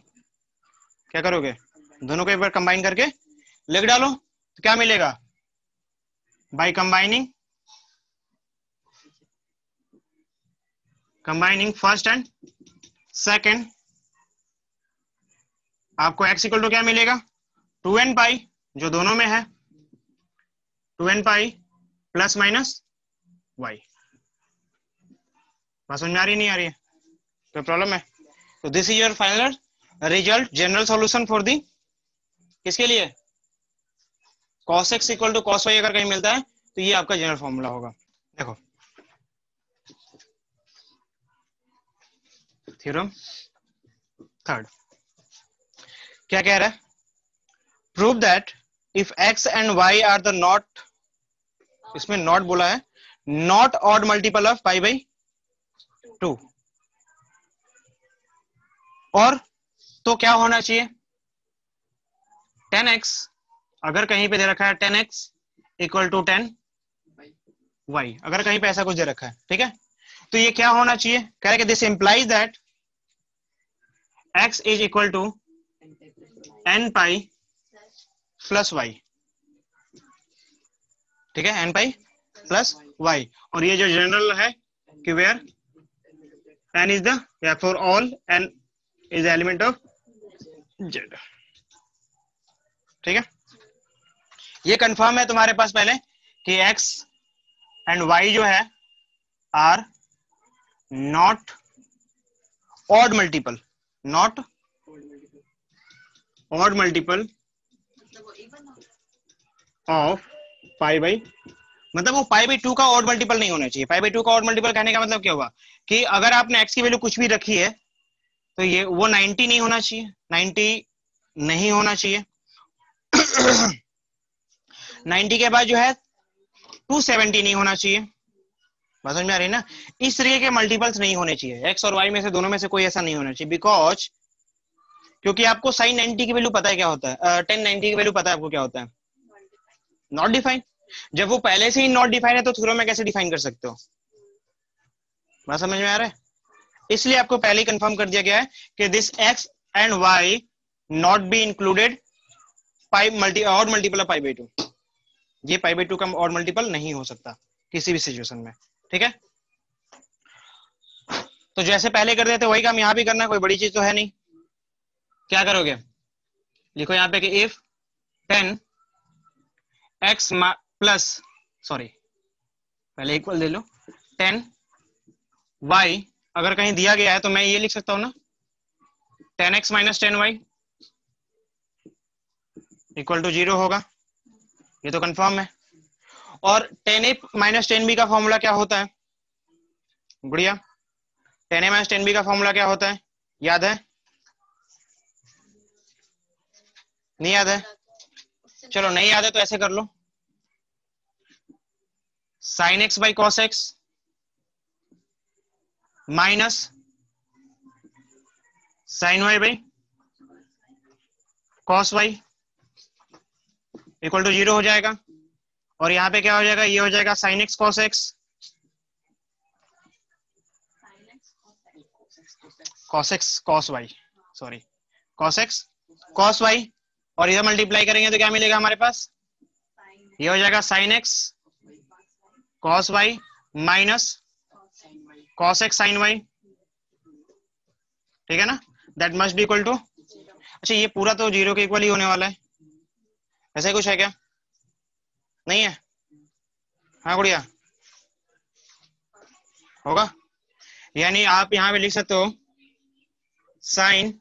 S1: क्या करोगे, दोनों को एक बार कंबाइन करके लिख डालो, तो क्या मिलेगा, by combining first and second, आपको x इक्वल टू क्या मिलेगा, 2n पाई जो दोनों में है, 2n pi plus minus y। बात समझ में आ रही नहीं आ रही है, कोई प्रॉब्लम है। तो this is your final result, general solution for the, किसके लिए, cos x equal to cos y अगर कहीं मिलता है तो ये आपका जनरल फॉर्मूला होगा। देखो थ्योरम थर्ड क्या कह रहा है, prove that if x and y are the not, इसमें नॉट बोला है, not odd multiple of pi by 2, और तो क्या होना चाहिए 10x, अगर कहीं पे दे रखा है 10x इक्वल टू 10y, अगर कहीं पे ऐसा कुछ दे रखा है, ठीक है, तो ये क्या होना चाहिए, कह रहे कि this implies that x is equal to n pi plus y, ठीक है, n पाई प्लस y। और ये जो जनरल है कि वेयर n is the, या for all n is the element of z। ठीक है, ये कंफर्म है तुम्हारे पास पहले कि x एंड y जो है are not odd multiple, not odd multiple of pi by, मतलब वो पाई बाई 2 का ऑड मल्टीपल नहीं होना चाहिए। पाई बाई 2 का ऑड मल्टीपल कहने का मतलब क्या हुआ कि अगर आपने x की वैल्यू कुछ भी रखी है तो ये वो 90 नहीं होना चाहिए, 90 नहीं होना चाहिए। 90 के बाद जो है 270 नहीं होना चाहिए। बात समझ में आ रही है ना? इस तरीके के मल्टीपल्स नहीं होने चाहिए, x और y में से दोनों में से कोई ऐसा नहीं होना चाहिए। बिकॉज क्योंकि आपको sin 90 की वैल्यू पता है क्या होता है, tan 90 की वैल्यू पता है आपको क्या होता है, नॉट डिफाइन। जब वो पहले से ही नॉट डिफाइन है तो थ्योरम में कैसे डिफाइन कर सकते हो? बात समझ में आ रहा है? इसलिए आपको पहले ही कंफर्म कर दिया गया है कि this x and y not be included pi odd multiple of pi by 2। ये पाई बाई 2 का ऑड मल्टीपल नहीं हो सकता किसी भी सिचुएशन में। ठीक है, तो जैसे पहले कर देते वही काम यहां भी करना है, कोई बड़ी चीज तो है नहीं। क्या करोगे, लिखो यहाँ पे कि इफ 10x प्लस, सॉरी पहले इक्वल ले लो, 10y अगर कहीं दिया गया है तो मैं ये लिख सकता हूं ना, 10x minus 10y equal to 0 होगा, ये तो कंफर्म है। और 10a माइनस 10b का फॉर्मूला क्या होता है गुड़िया? 10a माइनस 10b का फॉर्मूला क्या होता है, याद है? नहीं याद है? चलो नहीं याद है तो ऐसे कर लो, sin x by cos x minus sin y by cos y equal to 0 हो जाएगा। और यहाँ पे क्या हो जाएगा, ये हो जाएगा sin x cos x, cos x cos y, sorry cos x cos y, और इधर मल्टीप्लाई करेंगे तो क्या मिलेगा हमारे पास, ये हो जाएगा sin x cos y minus cos x sin y। ठीक है ना, that must be equal to, अच्छा ये पूरा तो 0 के इक्वल ही होने वाला है, ऐसा ही कुछ है क्या? नहीं है? हाँ गुड़िया, होगा। यानी आप यहां पे लिख सकते हो sin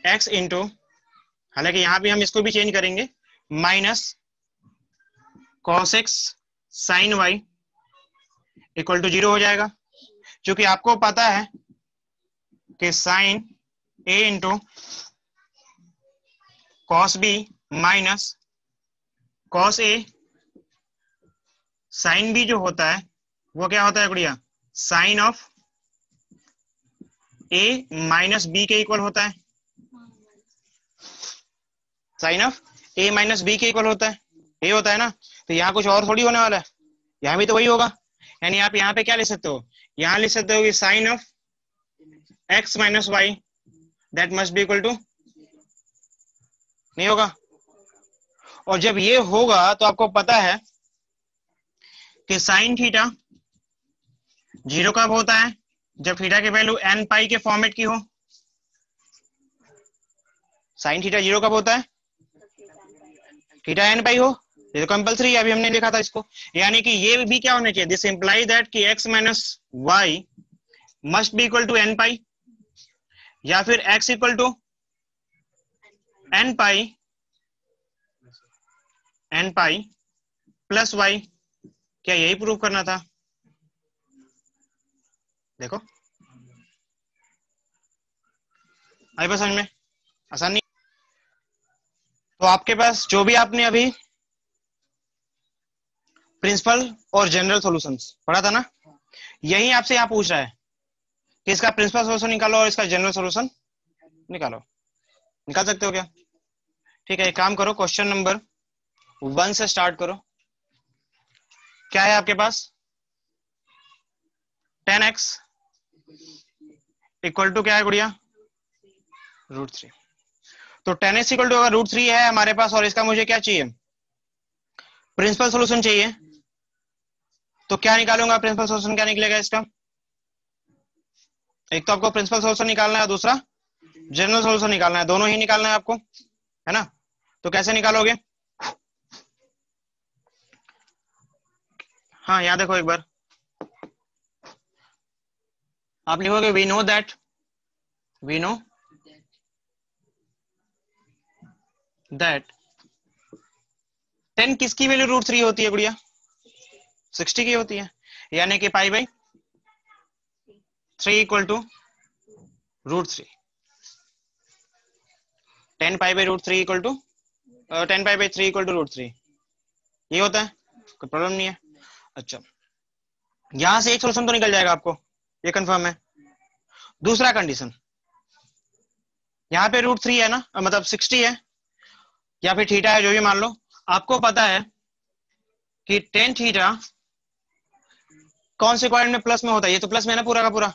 S1: x इंटू, हालांकि यहां भी हम इसको भी चेंज करेंगे, minus cos x sin y equal to 0 हो जाएगा, क्योंकि आपको पता है कि sin a into cos b minus cos a sin b जो होता है वो क्या होता है गुड़िया, sin of a minus b के इक्वल होता है, sin of a minus b के इक्वल होता है, ये होता है ना। तो यहाँ कुछ और थोड़ी होने वाला है, यहाँ भी तो वही होगा। यानी आप यहाँ पे क्या लिख सकते हो, यहाँ लिख सकते हो कि sin of x minus y that must be equal to, नहीं होगा? और जब ये होगा तो आपको पता है कि sin थीटा 0 कब होता है, जब थीटा की वैल्यू n पाई के फॉर्मेट की हो। sin थीटा 0 कब होता है, थीटा n पाई हो, ये तो कंपलसरी है, अभी हमने लिखा था इसको। यानी कि ये भी क्या होना चाहिए, दिस इंप्लाई दैट कि x minus y must be equal to n pi, या फिर x equal to n pi plus y। क्या यही प्रूव करना था? देखो आई बस समझ में आसान नहीं। तो आपके पास जो भी आपने अभी प्रिंसिपल और जनरल सॉल्यूशंस पढ़ा था ना, यही आपसे यहाँ पूछ रहा है कि इसका प्रिंसिपल सॉल्यूशन निकालो और इसका जनरल सॉल्यूशन निकालो। निकाल सकते हो क्या? ठीक है, एक काम करो, क्वेश्चन नंबर 1 से स्टार्ट करो। क्या है आपके पास, 10x इक्वल टू क्या है गुड़िया, √3। तो 10x इक्वल टू अगर √3 है हमारे पास, और इसका मुझे क्या चाहिए, प्रिंसिपल सॉल्यूशन चाहिए, तो क्या निकालूंगा, प्रिंसिपल सॉल्यूशन क्या निकलेगा इसका, एक तो आपको प्रिंसिपल सोल्यूशन निकालना है, दूसरा जनरल सोल्यूशन निकालना है, दोनों ही निकालना है आपको, है ना। तो कैसे निकालोगे? हाँ यहाँ देखो एक बार, आप लिखोगे वी नो दैट 10 किसकी वैल्यू √3 होती है गुड़िया? 60 की होती है, यानी कि pi by 3 equal to √3। 10 pi by √3 equal to 10 pi by 3 equal to √3, ये होता है, कोई प्रॉब्लम नहीं है। अच्छा, यहां से एक सोल्यूशन तो निकल जाएगा आपको, ये कंफर्म है। दूसरा कंडीशन, यहाँ पे √3 है ना, मतलब 60 है या फिर थीटा है, जो भी मान लो, आपको पता है कि tan थीटा कौन से क्वाड्रेंट में प्लस में होता है, ये तो प्लस में है ना पूरा का पूरा,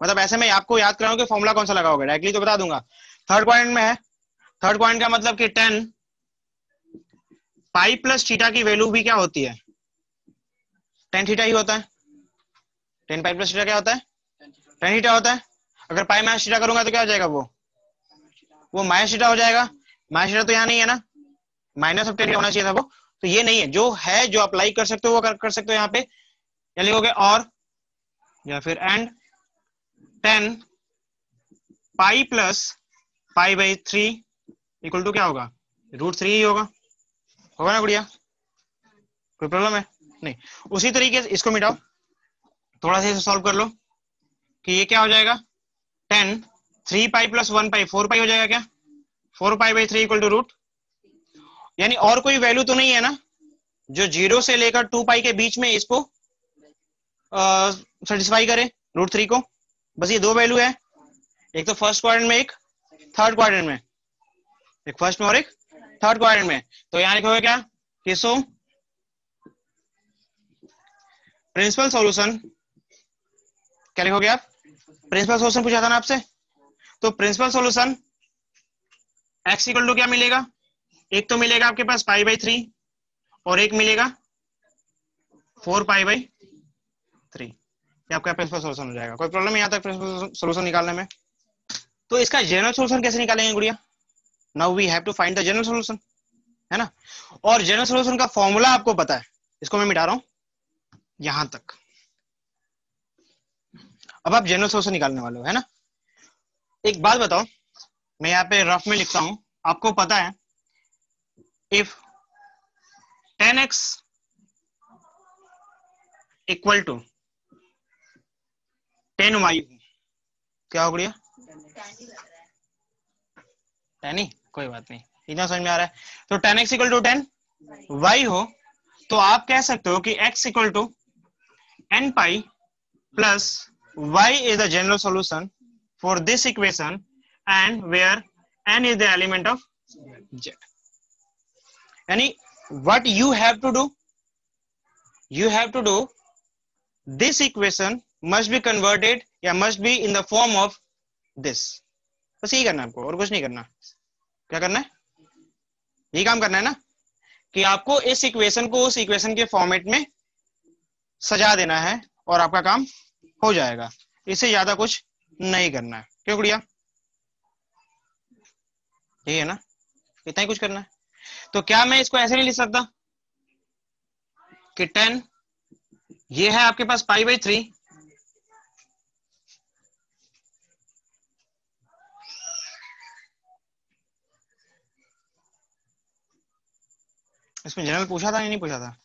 S1: मतलब ऐसे में आपको याद कराऊं कि फॉर्मूला कौन सा लगा होगा, डायरेक्टली तो बता दूंगा। थर्ड क्वाड्रेंट में है, थर्ड क्वाड्रेंट का मतलब कि 10 पाई प्लस थीटा की वैल्यू भी क्या होती है? tan थीटा ही होता है। 10 पाई प्लस थीटा क्या होता है? tan थीटा होता है। अगर पाई माइनस थीटा करूंगा तो क्या हो जाएगा? वो माइनस थीटा हो जाएगा। माइनस थीटा तो यहाँ नहीं है ना, माइनस ऑफ 10 होना चाहिए था वो, तो ये नहीं है। जो है, जो अप्लाई कर सकते हो वो कर सकते हो यहाँ पे, या लिखोगे और, या फिर and 10 pi plus pi by 3 equal to क्या होगा? √3 ही होगा ना गुड़िया? कोई प्रॉब्लम है? नहीं। उसी तरीके से इसको मिटाओ, थोड़ा सा इसे सॉल्व कर लो कि ये क्या हो जाएगा? 10 3 पाई प्लस 1 पाई 4 पाई हो जाएगा क्या? 4 पाई बाई 3 इक्वल टू √, यानी और कोई वैल्यू तो नहीं है ना जो 0 से लेकर 2 पाई के बीच में इसको सेटिस्फाई करे √3 को। बस ये दो वैल्यू है, एक तो फर्स्ट क्वाड्रेंट में, एक थर्ड क्वाड्रेंट में, एक फर्स्ट में और एक थर्ड क्वाड्रेंट में। तो यहां लिखोगे क्या कि सो प्रिंसिपल सॉल्यूशन, क्या लिखोगे आप? प्रिंसिपल सॉल्यूशन पूछा था ना आपसे, तो principal solution x equal to क्या मिलेगा? एक तो मिलेगा आपके पास पाई बाई 3 और एक मिलेगा 4 पाई बाई 3, ये आपका प्रिंसिपल सॉल्यूशन हो जाएगा। कोई प्रॉब्लम नहीं आता प्रिंसिपल सॉल्यूशन निकालने में। तो इसका जनरल सॉल्यूशन कैसे निकालेंगे गुड़िया? Now we have to find the general solution, है ना। और जनरल सॉल्यूशन का फॉर्मूला आपको पता है, इसको मैं मिटा रहा हूं यहां तक। अब आप जनरल सॉल्यूशन निकालने वाले हो, है ना। एक बात बताओ, मैं यहाँ पे रफ में लिखता हूं, आपको पता है if 10x equal to 10y, क्या हो गया? नहीं, कोई बात नहीं, इतना समझ में आ रहा है। तो 10x इक्वल टू 10y हो, तो आप कह सकते हो कि x equal to n pi plus y is the general solution for this equation and where n is the element of z. यानी what you have to do, this equation must be converted या must be in the form of this. बस यही करना है आपको, और कुछ नहीं करना। क्या करना है? यही काम करना है ना, कि आपको इस इक्वेशन को उस इक्वेशन के फॉर्मेट में सजा देना है और आपका काम हो जाएगा। इससे ज्यादा कुछ नहीं करना है। क्यों गुड़िया? यही है ना, इतना ही कुछ करना है। तो क्या मैं इसको ऐसे नहीं लिख सकता कि 10 ये है आपके पास पाई बाई 3, इसमें जनरल पूछा था या नहीं पूछा था?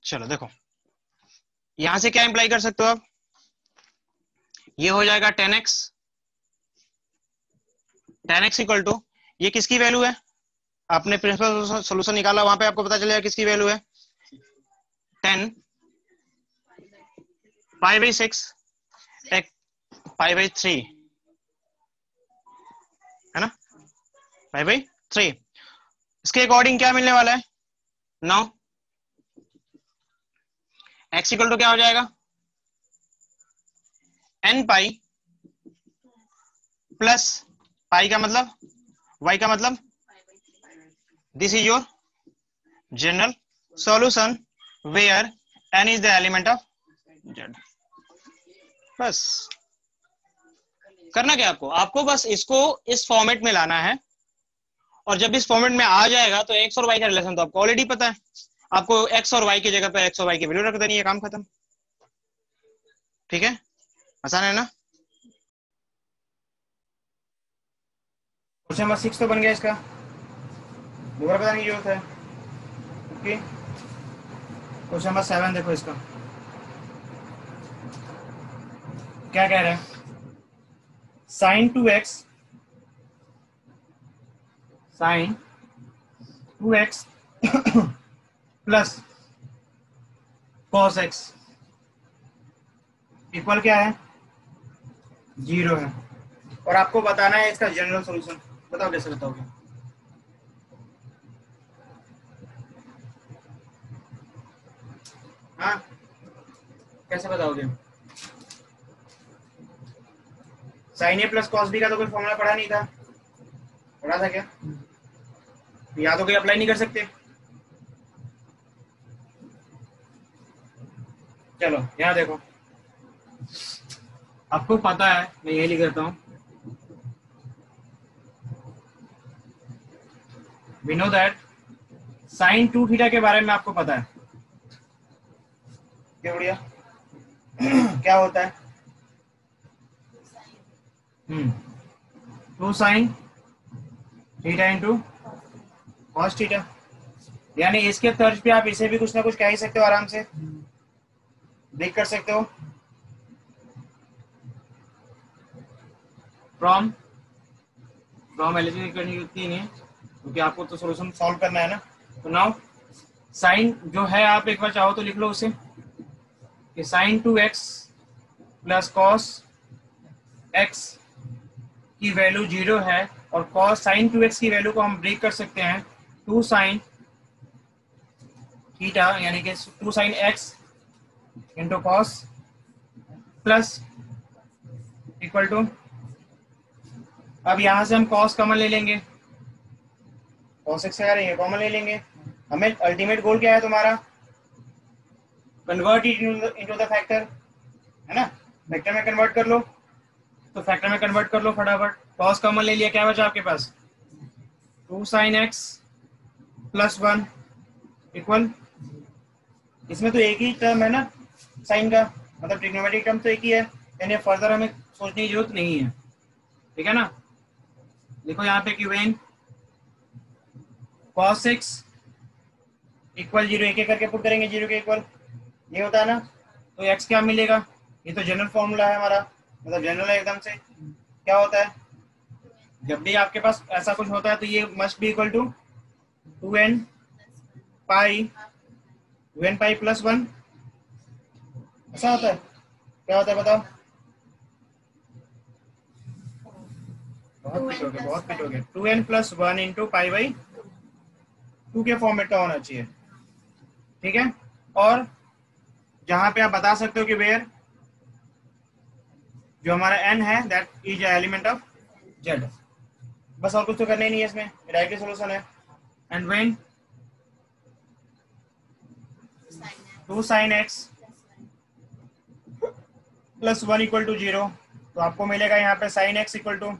S1: चलो देखो, यहां से क्या इंप्लाई कर सकते हो आप? ये हो जाएगा 10x इक्वल टू, ये किसकी वैल्यू है? आपने प्रिंसिपल सॉल्यूशन निकाला, वहां पे आपको पता चलेगा किसकी वैल्यू है। 10 π/6 एक π/3 है ना, π/3। इसके अकॉर्डिंग क्या मिलने वाला है, नाउ x इक्वल टू क्या हो जाएगा, n पाई प्लस पाई का मतलब y का मतलब, this is your general solution where n is the element of z। बस करना क्या आपको, आपको बस इसको इस फॉर्मेट में लाना है, और जब इस फॉर्मेट में आ जाएगा तो x और y का रिलेशन तो आपको ऑलरेडी पता है, आपको x और y की जगह पे x और y की वैल्यू रख देनी है, काम खत्म। ठीक है, आसान है ना। क्वेश्चन नंबर 6 तो बन गया, इसका दोबारा बताने की जरूरत है। ओके, क्वेश्चन नंबर 7 देखो, इसका क्या कह रहा है, sin 2x plus cos x equal क्या है, 0 है, और आपको बताना है इसका जनरल सॉल्यूशन। बताओ कैसे बताओगे, हाँ कैसे बताओगे, sin a plus cos b का तो कोई फॉर्मूला पढ़ा नहीं था, पढ़ा था क्या, या तो कोई अप्लाई नहीं कर सकते। चलो यहाँ देखो, आपको पता है, मैं यही लिख देता हूं, we know that sin 2 theta के बारे में आपको पता है, क्या बढ़िया क्या होता है, 2 sin theta into cos theta, यानी इसके तर्ज पे आप इसे भी कुछ ना कुछ कह ही सकते हो, आराम से देख कर सकते हो, फ्रॉम एलिजिबल करने की जरूरत नहीं है, क्योंकि आपको तो सॉल्यूशन सॉल्व करना है ना। तो नाउ साइन जो है, आप एक बार चाहो तो लिख लो उसे कि sin 2x plus cos x की वैल्यू 0 है, और cos sin 2x की वैल्यू को हम ब्रेक कर सकते हैं 2 sin थीटा, यानी कि 2 sin x into cos plus equal to, अब यहां से हम cos कॉमन ले लेंगे, cos x करेंगे कॉमन ले लेंगे, हमें अल्टीमेट गोल क्या है तुम्हारा, convert it into the factor, है ना, फैक्टर में कन्वर्ट कर लो, तो फैक्टर में कन्वर्ट कर लो फटाफट, cos कॉमन ले लिया, क्या बचा आपके पास 2 sin x प्लस 1 इक्वल, इसमें तो एक ही टर्म है ना साइन का, मतलब ट्रिग्नोमेट्रिक टर्म तो एक ही है, यानी फर्दर हमें सोचने की जरूरत नहीं है। ठीक है ना, देखो यहाँ पे क्यूएन cos x इक्वल 0, एक एक करके पुट करेंगे 0 के इक्वल, ये होता है ना, तो x क्या मिलेगा, ये तो जनरल फॉर्मूला है हमारा, मतलब जनरल है एकदम से, क्या होता है, जब भी आपके पास ऐसा कुछ होता है तो ये must be equal to 2n pi plus 1, ऐसा होता है, क्या होता है बताओ, बहुत पिटोगे, 2n plus 1 into pi by 2 के फॉर्मेट का होना चाहिए। ठीक है, और जहां पे आप बता सकते हो कि वेयर जो हमारा n है that is element of z, बस और कुछ तो करना ही नहीं है इसमें, डायरेक्टली सॉल्यूशन है। And when 2 sin x plus 1 equal to 0, तो आपको मिलेगा यहाँ पे sin x इक्वल टू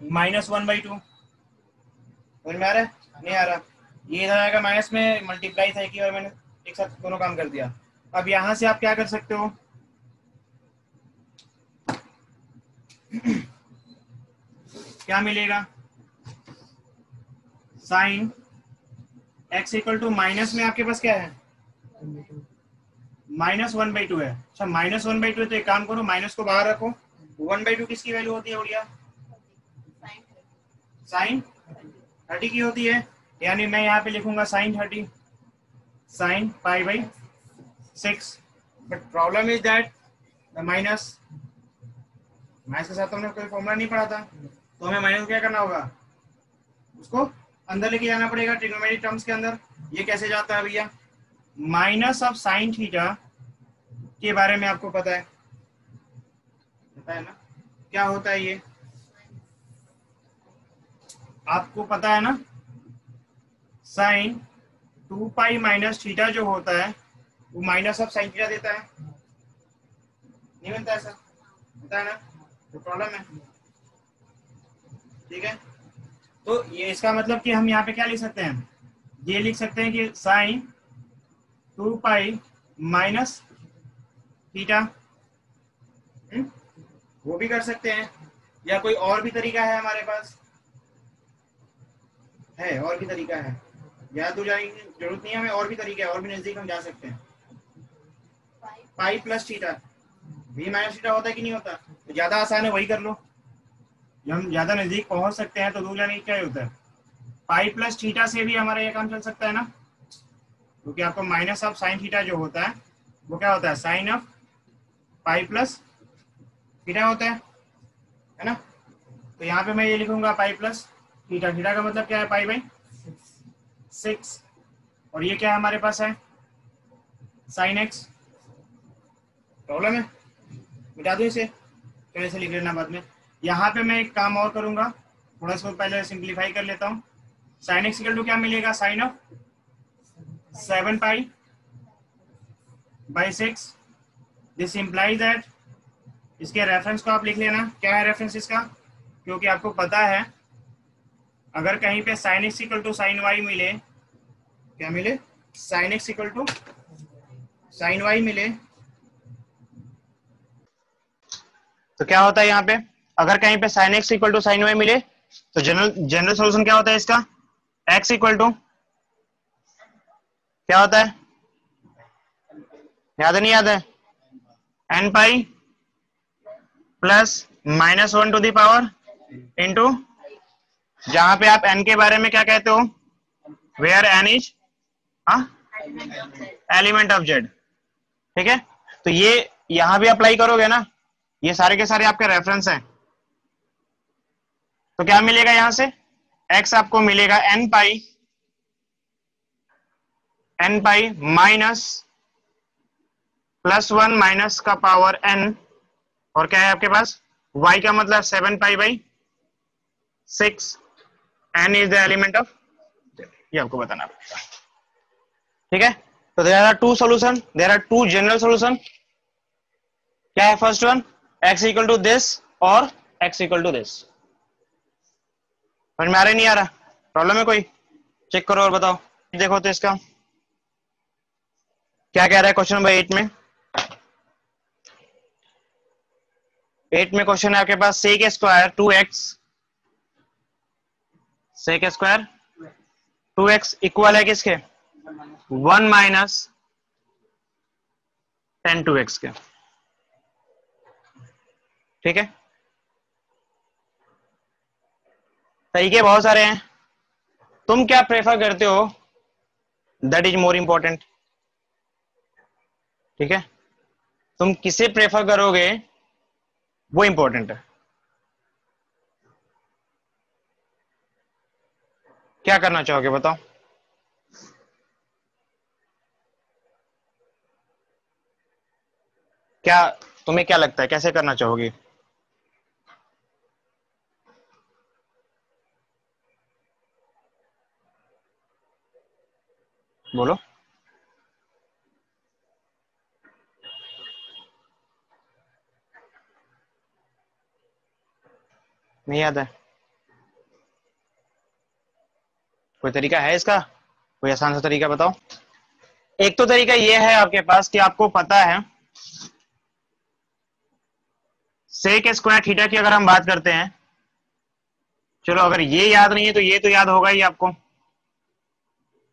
S1: -1/2, समझ में आ रहा है, नहीं आ रहा, ये इधर आएगा माइनस में, मल्टीप्लाई था कि, और मैंने एक साथ दोनों काम कर दिया। अब यहां से आप क्या कर सकते हो क्या मिलेगा, sine x equal to minus में आपके पास क्या है -1/2 है, अच्छा -1/2 है, तो एक काम करो माइनस को बाहर रखो, 1/2 किसकी वैल्यू होती है बढ़िया, साइन 30 की होती है, यानी मैं यहाँ पे लिखूंगा sine 30 sin π/6 but problem is that the minus के साथ तो हमने कोई फॉर्मूला नहीं पढ़ा था, तो हमें माइनस क्या करना होगा, उसको अंदर लेके जाना पड़ेगा ट्रिग्नोमेट्रिक टर्म्स के अंदर। ये कैसे जाता है भैया, माइनस ऑफ साइन थीटा के बारे में आपको पता है ना, क्या होता है ये आपको पता है ना, साइन 2 पाई माइनस थीटा जो होता है वो माइनस ऑफ साइन थीटा देता है, नहीं बनता ऐसा, होता है ना, तो प्रॉब्लम है। ठीक है, तो ये इसका मतलब कि हम यहाँ पे क्या लिख सकते हैं, ये लिख सकते हैं कि साइन 2 पाई माइनस थीटा, वो भी कर सकते हैं, या कोई और भी तरीका है हमारे पास, है और भी तरीका है, ज्यादा दूर जाने की जरूरत नहीं है हमें, और भी तरीका है, और भी नजदीक हम जा सकते हैं। पाई प्लस थीटा, भी माइनस थीटा होता है कि नहीं होता, तो ज्यादा आसान है वही कर लो, जब हम ज्यादा नजदीक पहुंच सकते हैं तो दूर जाने की क्या होता है, पाई प्लस थीटा से भी हमारा ये काम चल सकता है ना, क्योंकि आपको माइनस ऑफ साइन थीटा जो होता है वो क्या होता है, sine of pi plus theta होता है ना। तो यहाँ पे मैं ये लिखूंगा पाई प्लस थीटा, थीटा का मतलब क्या है, पाई बाई 6, और ये क्या है हमारे पास है, साइन एक्स। प्रॉब्लम है, मिटा दूं इसे, पहले से लिख लेना बाद में। यहाँ पे मैं एक काम और करूंगा, थोड़ा सा पहले सिंप्लीफाई कर लेता हूँ। साइन एक्स इक्वल टू क्या मिलेगा, sine of 7 pi by 6, this implies that, इसके रेफरेंस को आप लिख लेना, क्या है रेफरेंस इसका, क्योंकि आपको पता है अगर कहीं पे sine x equal to sine y मिले, क्या मिले, sine x equal to sine y मिले, तो क्या होता है यहाँ पे, अगर कहीं पे sine x equal to sine y मिले तो जनरल सॉल्यूशन क्या होता है इसका, एक्स इक्वल टू क्या होता है, याद नहीं याद है, n pi plus -1 to the power into, जहां पे आप n के बारे में क्या कहते हो, where n is element of z। ठीक है, तो ये यहां भी अप्लाई करोगे ना, ये सारे के सारे आपके रेफरेंस हैं, तो क्या मिलेगा यहां से, x आपको मिलेगा n पाई माइनस +1 माइनस का पावर n, और क्या है आपके पास, y का मतलब 7 pi by 6, n is the element of, ये आपको बताना पड़ेगा। ठीक है, तो there are two solution, there are two general solution. क्या है first one, x equal to this और x इक्वल टू दिस। समझ में आ रहा नहीं आ रहा, प्रॉब्लम है कोई, चेक करो और बताओ। देखो तो इसका क्या कह रहा है क्वेश्चन नंबर 8 में, 8 में क्वेश्चन है आपके पास, sec square 2x, sec square 2x equal है किसके, 1 माइनस tan 2x के। ठीक है, तरीके बहुत सारे हैं, तुम क्या प्रेफर करते हो, दैट इज मोर इंपॉर्टेंट। ठीक है, तुम किसे प्रेफर करोगे वो इंपॉर्टेंट है। क्या करना चाहोगे बताओ, क्या तुम्हें क्या लगता है कैसे करना चाहोगे, बोलो। नहीं याद है, कोई तरीका है इसका, कोई आसान सा तरीका बताओ। एक तो तरीका ये है आपके पास कि आपको पता है सेक स्क्वायर थीटा की अगर हम बात करते हैं, चलो अगर ये याद नहीं है तो ये तो याद होगा ही आपको,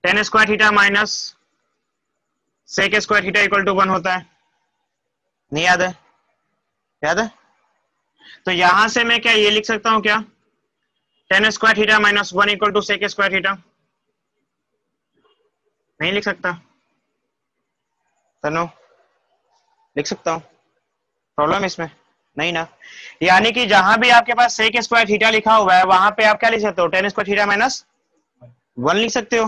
S1: tan square theta minus sec square theta equal to 1 होता है, नहीं याद है, याद है, तो यहां से मैं क्या ये लिख सकता हूं क्या, tan square theta minus 1 equal to sec square theta, नहीं लिख सकता तनु, लिख सकता हूं, प्रॉब्लम इसमें नहीं ना। यानी कि जहां भी आपके पास सेक स्क्वायर थीटा लिखा हुआ है वहां पे आप क्या लिख सकते हो, टेन स्क्वायर थीटा माइनस 1 लिख सकते हो।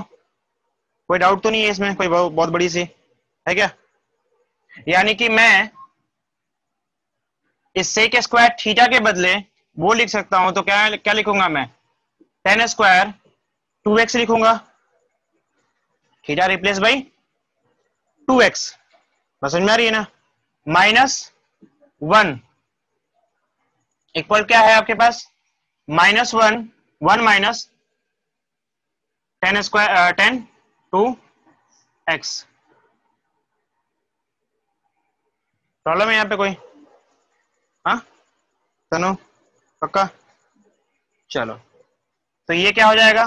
S1: कोई डाउट तो नहीं है इसमें, कोई बहुत बड़ी सी है क्या? यानी कि मैं इस सेक स्क्वायर थीटा के बदले वो लिख सकता हूं, तो क्या क्या लिखूंगा मैं, टेन स्क्वायर 2x लिखूंगा, थीटा रिप्लेस बाई 2x, बस समझ में आ रही है ना, माइनस 1 इक्वल क्या है आपके पास, minus 1 1 minus tan square 10 2x। Problem है यहाँ पे कोई? हाँ तनु पक्का? चलो तो ये क्या हो जाएगा,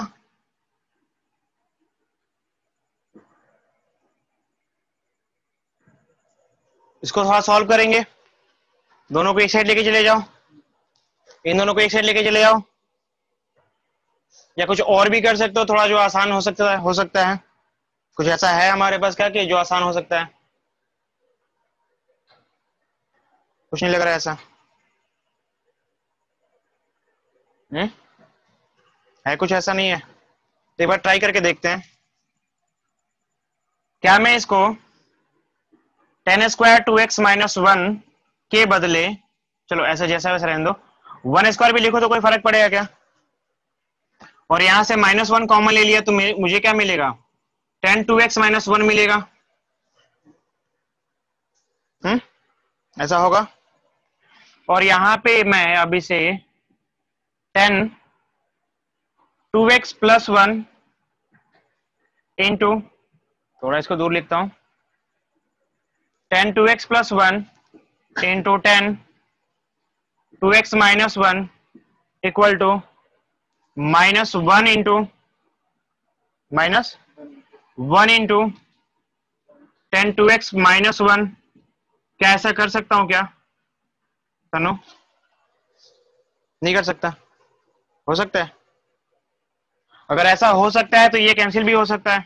S1: इसको थोड़ा सॉल्व करेंगे, दोनों को एक साइड लेके चले जाओ, इन दोनों को एक साइड लेके चले जाओ, या कुछ और भी कर सकते हो थोड़ा जो आसान हो सकता है, कुछ ऐसा है हमारे पास क्या कि जो आसान हो सकता है? कुछ नहीं लग रहा है ऐसा? है कुछ ऐसा नहीं है? तो एक बार ट्राई करके देखते हैं, क्या मैं इसको टेन स्क्वायर 2x माइनस 1 के बदले, चलो ऐसा जैसा वैसा रहने दो, 1 स्क्वायर भी लिखो तो कोई फर्क पड़ेगा क्या? और यहां से -1 कॉमन ले लिया तो मुझे क्या मिलेगा, 10 2x माइनस 1 मिलेगा। ऐसा होगा। और यहां पे मैं अभी से 10 2x प्लस 1 इंटू, थोड़ा इसको दूर लिखता हूं, 10 2x plus 1 into 10 2x minus 1 equal to -1 into -1 into 10 2x minus 1। क्या ऐसा कर सकता हूं क्या तनु? नहीं कर सकता? हो सकता है? अगर ऐसा हो सकता है तो ये कैंसिल भी हो सकता है,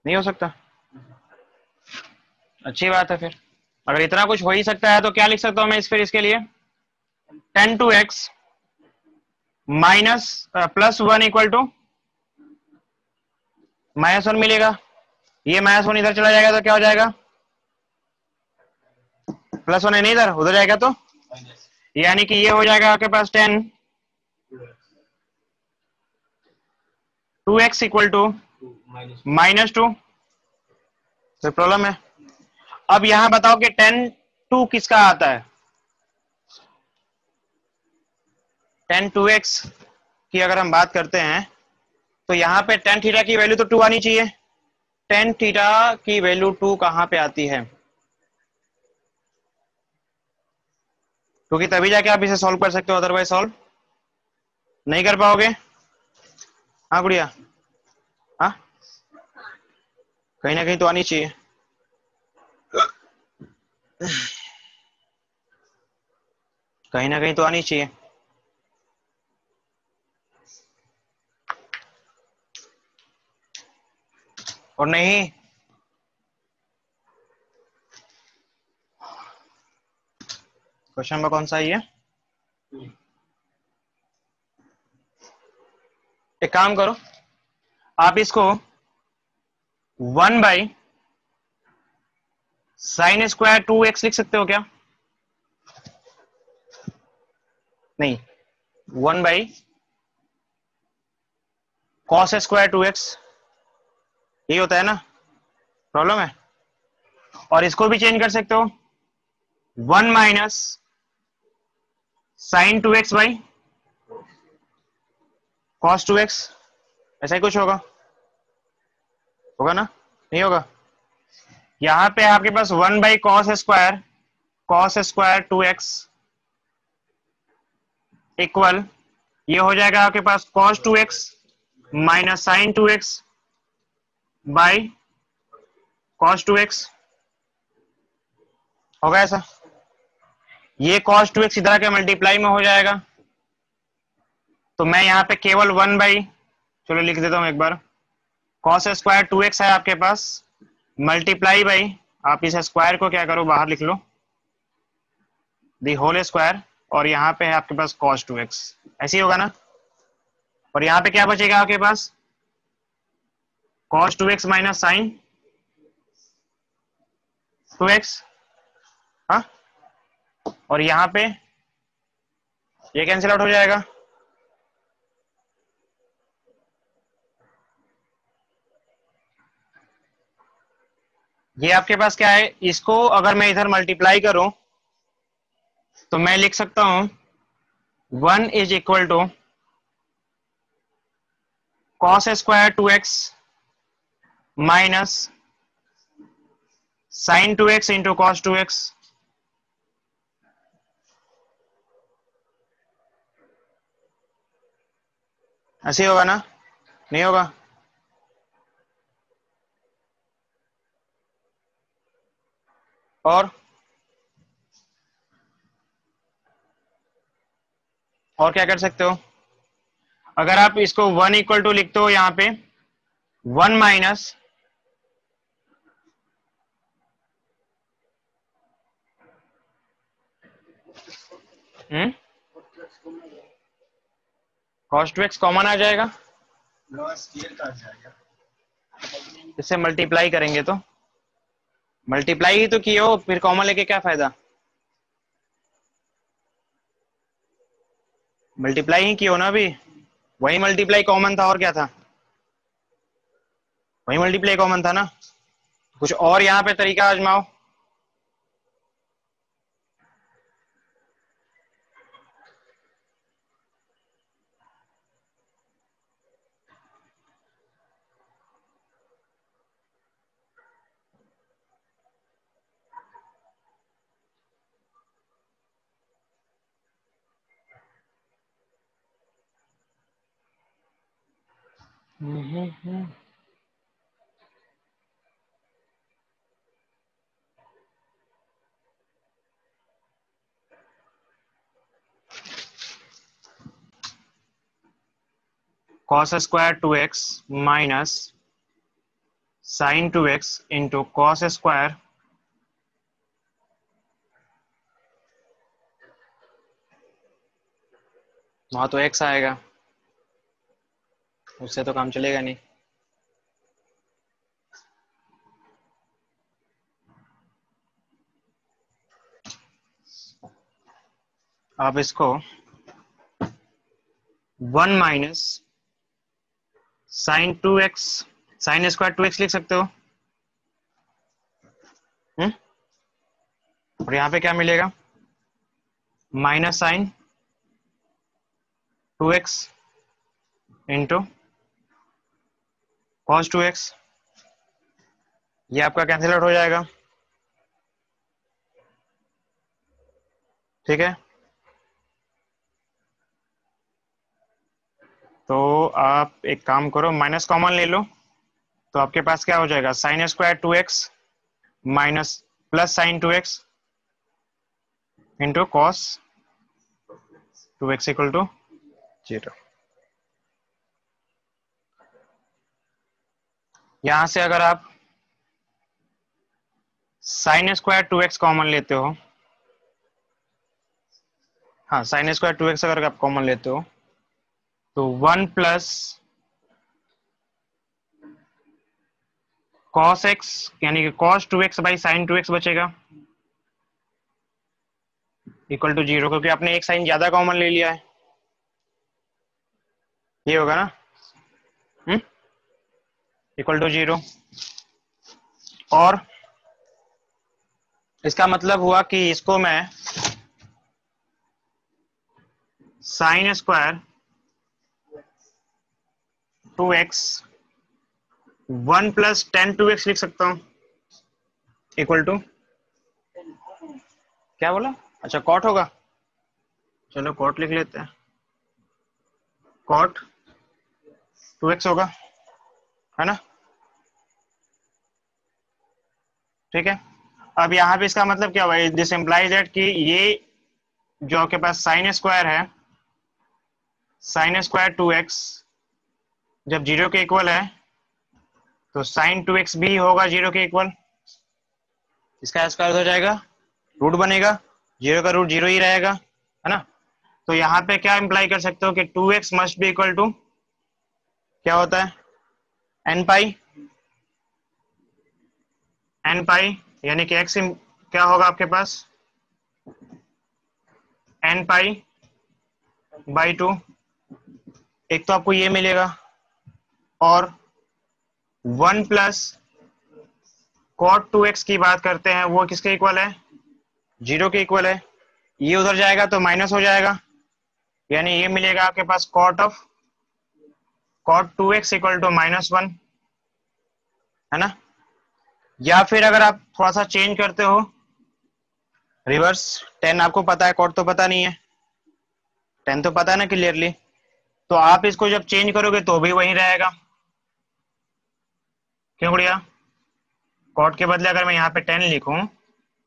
S1: नहीं हो सकता? अच्छी बात है। फिर अगर इतना कुछ हो ही सकता है तो क्या लिख सकता हूं मैं फिर इसके लिए, 10 2x minus plus 1 equal to -1 मिलेगा, ये -1 इधर चला जाएगा तो क्या हो जाएगा, +1 है नहीं इधर, उधर जाएगा तो, यानी कि ये हो जाएगा आपके पास 10 2x इक्वल टू -2। तो प्रॉब्लम है। अब यहां बताओ कि 10 2 किसका आता है, 10 2x की अगर हम बात करते हैं तो यहां पे tan थीटा की वैल्यू तो 2 आनी चाहिए। tan थीटा की वैल्यू 2 कहां पे आती है, क्योंकि तभी जाके आप इसे सॉल्व कर सकते हो, अदरवाइज सॉल्व नहीं कर पाओगे। हाँ गुड़िया, हाँ कहीं ना कहीं तो आनी चाहिए। कहीं ना कहीं तो आनी चाहिए। और नहीं क्वेश्चन नंबर कौन सा है ये? एक काम करो, आप इसको 1 बाई साइन स्क्वायर 2x लिख सकते हो क्या? नहीं, 1 बाई कॉस स्क्वायर 2x, यही होता है ना, प्रॉब्लम है। और इसको भी चेंज कर सकते हो, 1 minus sine 2x by cos 2x, ऐसा ही कुछ होगा, होगा ना, नहीं होगा? यहां पे आपके पास 1 by cos square 2x equal, ये हो जाएगा आपके पास cos 2x minus sine 2x by cos 2x, होगा ऐसा? ये cos 2x इधर के मल्टीप्लाई में हो जाएगा, तो मैं यहां पे केवल 1 बाई, चलो लिख देता हूं एक बार, cos स्क्वायर 2x है आपके पास मल्टीप्लाई बाई, आप इस स्क्वायर को क्या करो, बाहर लिख लो, दी होल स्क्वायर, और यहाँ पे है आपके पास cos 2x, ऐसे ही होगा ना। और यहाँ पे क्या बचेगा आपके पास, cos 2x minus sine 2x, हाँ, और यहाँ पे ये कैंसिल आउट हो जाएगा। ये आपके पास क्या है, इसको अगर मैं इधर मल्टीप्लाई करूं तो मैं लिख सकता हूं 1 is equal to cos square 2x minus sine 2x into cos 2x। ऐसे होगा ना, नहीं होगा? और क्या कर सकते हो, अगर आप इसको 1 इक्वल टू लिखते हो यहाँ पे 1 माइनस cos 2x कॉमन आ जाएगा, इससे मल्टीप्लाई करेंगे तो, मल्टीप्लाई ही तो किए हो, फिर कॉमन लेके क्या फायदा, मल्टीप्लाई ही किए हो ना अभी, वही मल्टीप्लाई कॉमन था और क्या था, वही मल्टीप्लाई कॉमन था ना। कुछ और यहाँ पे तरीका आजमाओ। cos square 2x minus sine 2x into cos square वहां तो x आएगा, उससे तो काम चलेगा नहीं। आप इसको 1 minus sine 2x, sign square 2x लिख सकते हो, और यहाँ पे क्या मिलेगा, minus sine 2x into cos 2x, ये आपका कैंसिल आउट हो जाएगा, ठीक है। तो आप एक काम करो, माइनस कॉमन ले लो, तो आपके पास क्या हो जाएगा, sine square 2x minus plus sine 2x into cos 2x equal to 0। यहां से अगर आप साइन स्क्वायर 2x कॉमन लेते हो, हाँ साइन स्क्वायर 2x अगर आप कॉमन लेते हो तो 1 प्लस cos x यानी कि cos 2x by sine 2x बचेगा इक्वल टू 0, क्योंकि आपने एक साइन ज्यादा कॉमन ले लिया है, ये होगा ना, इक्वल टू 0। और इसका मतलब हुआ कि इसको मैं sign square 2x 1 plus ten 2x लिख सकता हूं इक्वल टू, क्या बोला, अच्छा कॉट होगा, चलो कॉट लिख लेते हैं, कॉट 2x होगा, है ना, ठीक है। अब यहाँ पे इसका मतलब क्या हुआ, दिस इंप्लाइज दैट कि ये जो आपके पास साइन स्क्वायर है, साइन स्क्वायर 2x जब 0 के इक्वल है तो साइन 2x भी होगा 0 के इक्वल, इसका स्क्वायर हो जाएगा, रूट बनेगा, 0 का रूट 0 ही रहेगा, है ना। तो यहाँ पे क्या इंप्लाई कर सकते हो कि 2x must be equal to क्या होता है, n पाई, यानी कि x क्या होगा आपके पास, n पाई बाई 2। एक तो आपको ये मिलेगा, और 1 प्लस cot 2x की बात करते हैं, वो किसके इक्वल है, 0 के इक्वल है। ये उधर जाएगा तो माइनस हो जाएगा, यानी ये मिलेगा आपके पास cot 2x इक्वल टू -1, है ना। या फिर अगर आप थोड़ा सा चेंज करते हो रिवर्स, 10 आपको पता है, cot तो पता नहीं है, 10 तो पता है ना क्लियरली, तो आप इसको जब चेंज करोगे तो भी वही रहेगा। क्यों बढ़िया, cot के बदले अगर मैं यहाँ पे 10 लिखूं,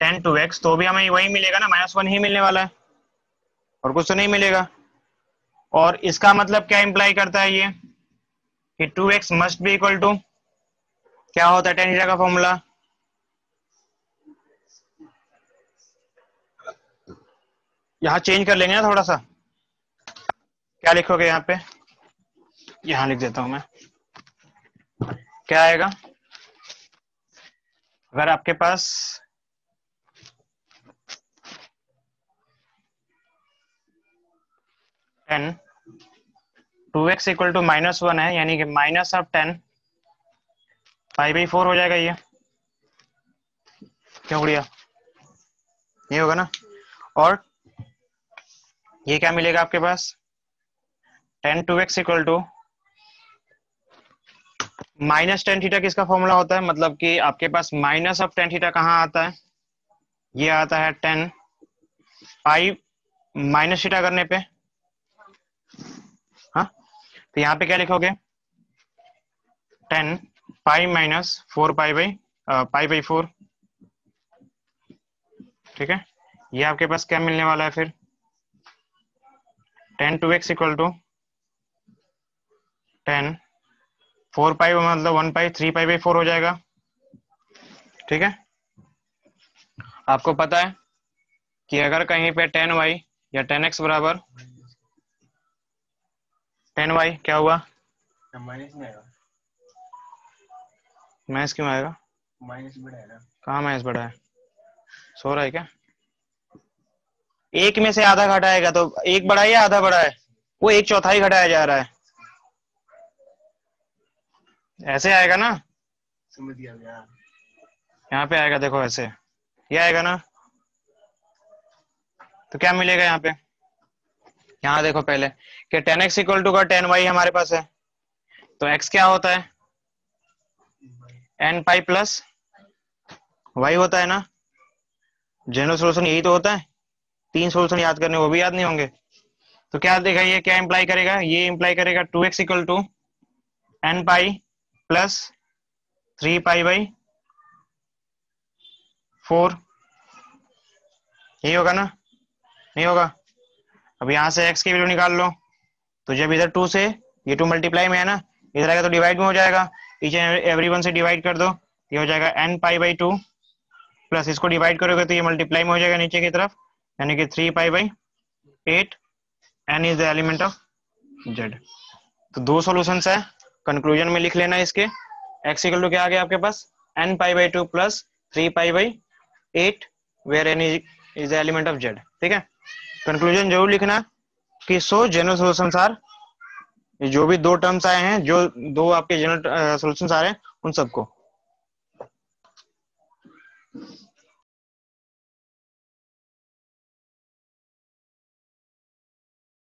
S1: 10 2x, तो भी हमें वही मिलेगा ना, -1 ही मिलने वाला है, और कुछ तो नहीं मिलेगा। और इसका मतलब क्या इंप्लाई करता है ये कि 2x must be equal to क्या होता है, tan थीटा का फॉर्मूला, यहां चेंज कर लेंगे ना थोड़ा सा। क्या लिखोगे यहाँ पे, यहां लिख देता हूं मैं, क्या आएगा, अगर आपके पास टेन 2x इक्वल टू -1 है, यानी कि -10 π/4 हो जाएगा ये, क्यों बढ़िया, ये होगा ना। और ये क्या मिलेगा आपके पास, tan 2x equal to -tan theta किसका फॉर्मूला होता है, मतलब कि आपके पास -tan थीटा कहाँ आता है, ये आता है tan पाई -थीटा करने पे, हाँ। तो यहाँ पे क्या लिखोगे, tan पाई -4 π/4, ठीक है। ये आपके पास क्या मिलने वाला है फिर, tan 2x equal to tan 4 pi मतलब 1 पाई 3 π/4 हो जाएगा, ठीक है। आपको पता है कि अगर कहीं पे tan y या tan x बराबर tan y क्या हुआ, माइनस क्यों आएगा, माइनस बड़ा है, कहाँ माइनस बड़ा है, सो रहा है क्या, एक में से आधा घटाएगा तो एक बड़ा है या आधा बड़ा है, वो 1/4 घटाया जा रहा है, ऐसे आएगा ना, समझ गया, यहाँ पे आएगा, देखो ऐसे ये आएगा ना। तो क्या मिलेगा यहाँ पे, यहाँ देखो पहले कि tan x इक्वल टू का tan y हमारे पास है, तो x क्या होता है, n पाई प्लस y होता है ना, जनरल सोल्यूशन यही तो होता है, 3 सोल्यूशन याद करने, वो भी याद नहीं होंगे। तो क्या देखा, ये क्या इंप्लाई करेगा, ये इंप्लाई करेगा 2x equal to n pi plus 3 π/4, यही होगा ना, नहीं होगा। अब यहाँ से x की वैल्यू निकाल लो, तो जब इधर 2 से ये 2 मल्टीप्लाई में है ना, इधर आएगा तो डिवाइड में हो जाएगा, ईच एंड एवरी वन से डिवाइड कर दो, ये हो जाएगा n पाई/2 प्लस इसको डिवाइड करोगे तो ये मल्टीप्लाई में हो जाएगा नीचे की तरफ, यानी कि 3 π/8, n is the element of z। तो 2 सॉल्यूशंस है, कंक्लूजन में लिख लेना इसके, x इक्वल टू क्या आ गया आपके पास, n π/2 plus 3 π/8 where n is the element of z, ठीक है। कंक्लूजन जरूर लिखना कि सो जनरल सॉल्यूशंस आर, जो भी 2 टर्म्स आए हैं, जो 2 आपके जनरल सॉल्यूशंस आ रहे हैं उन सबको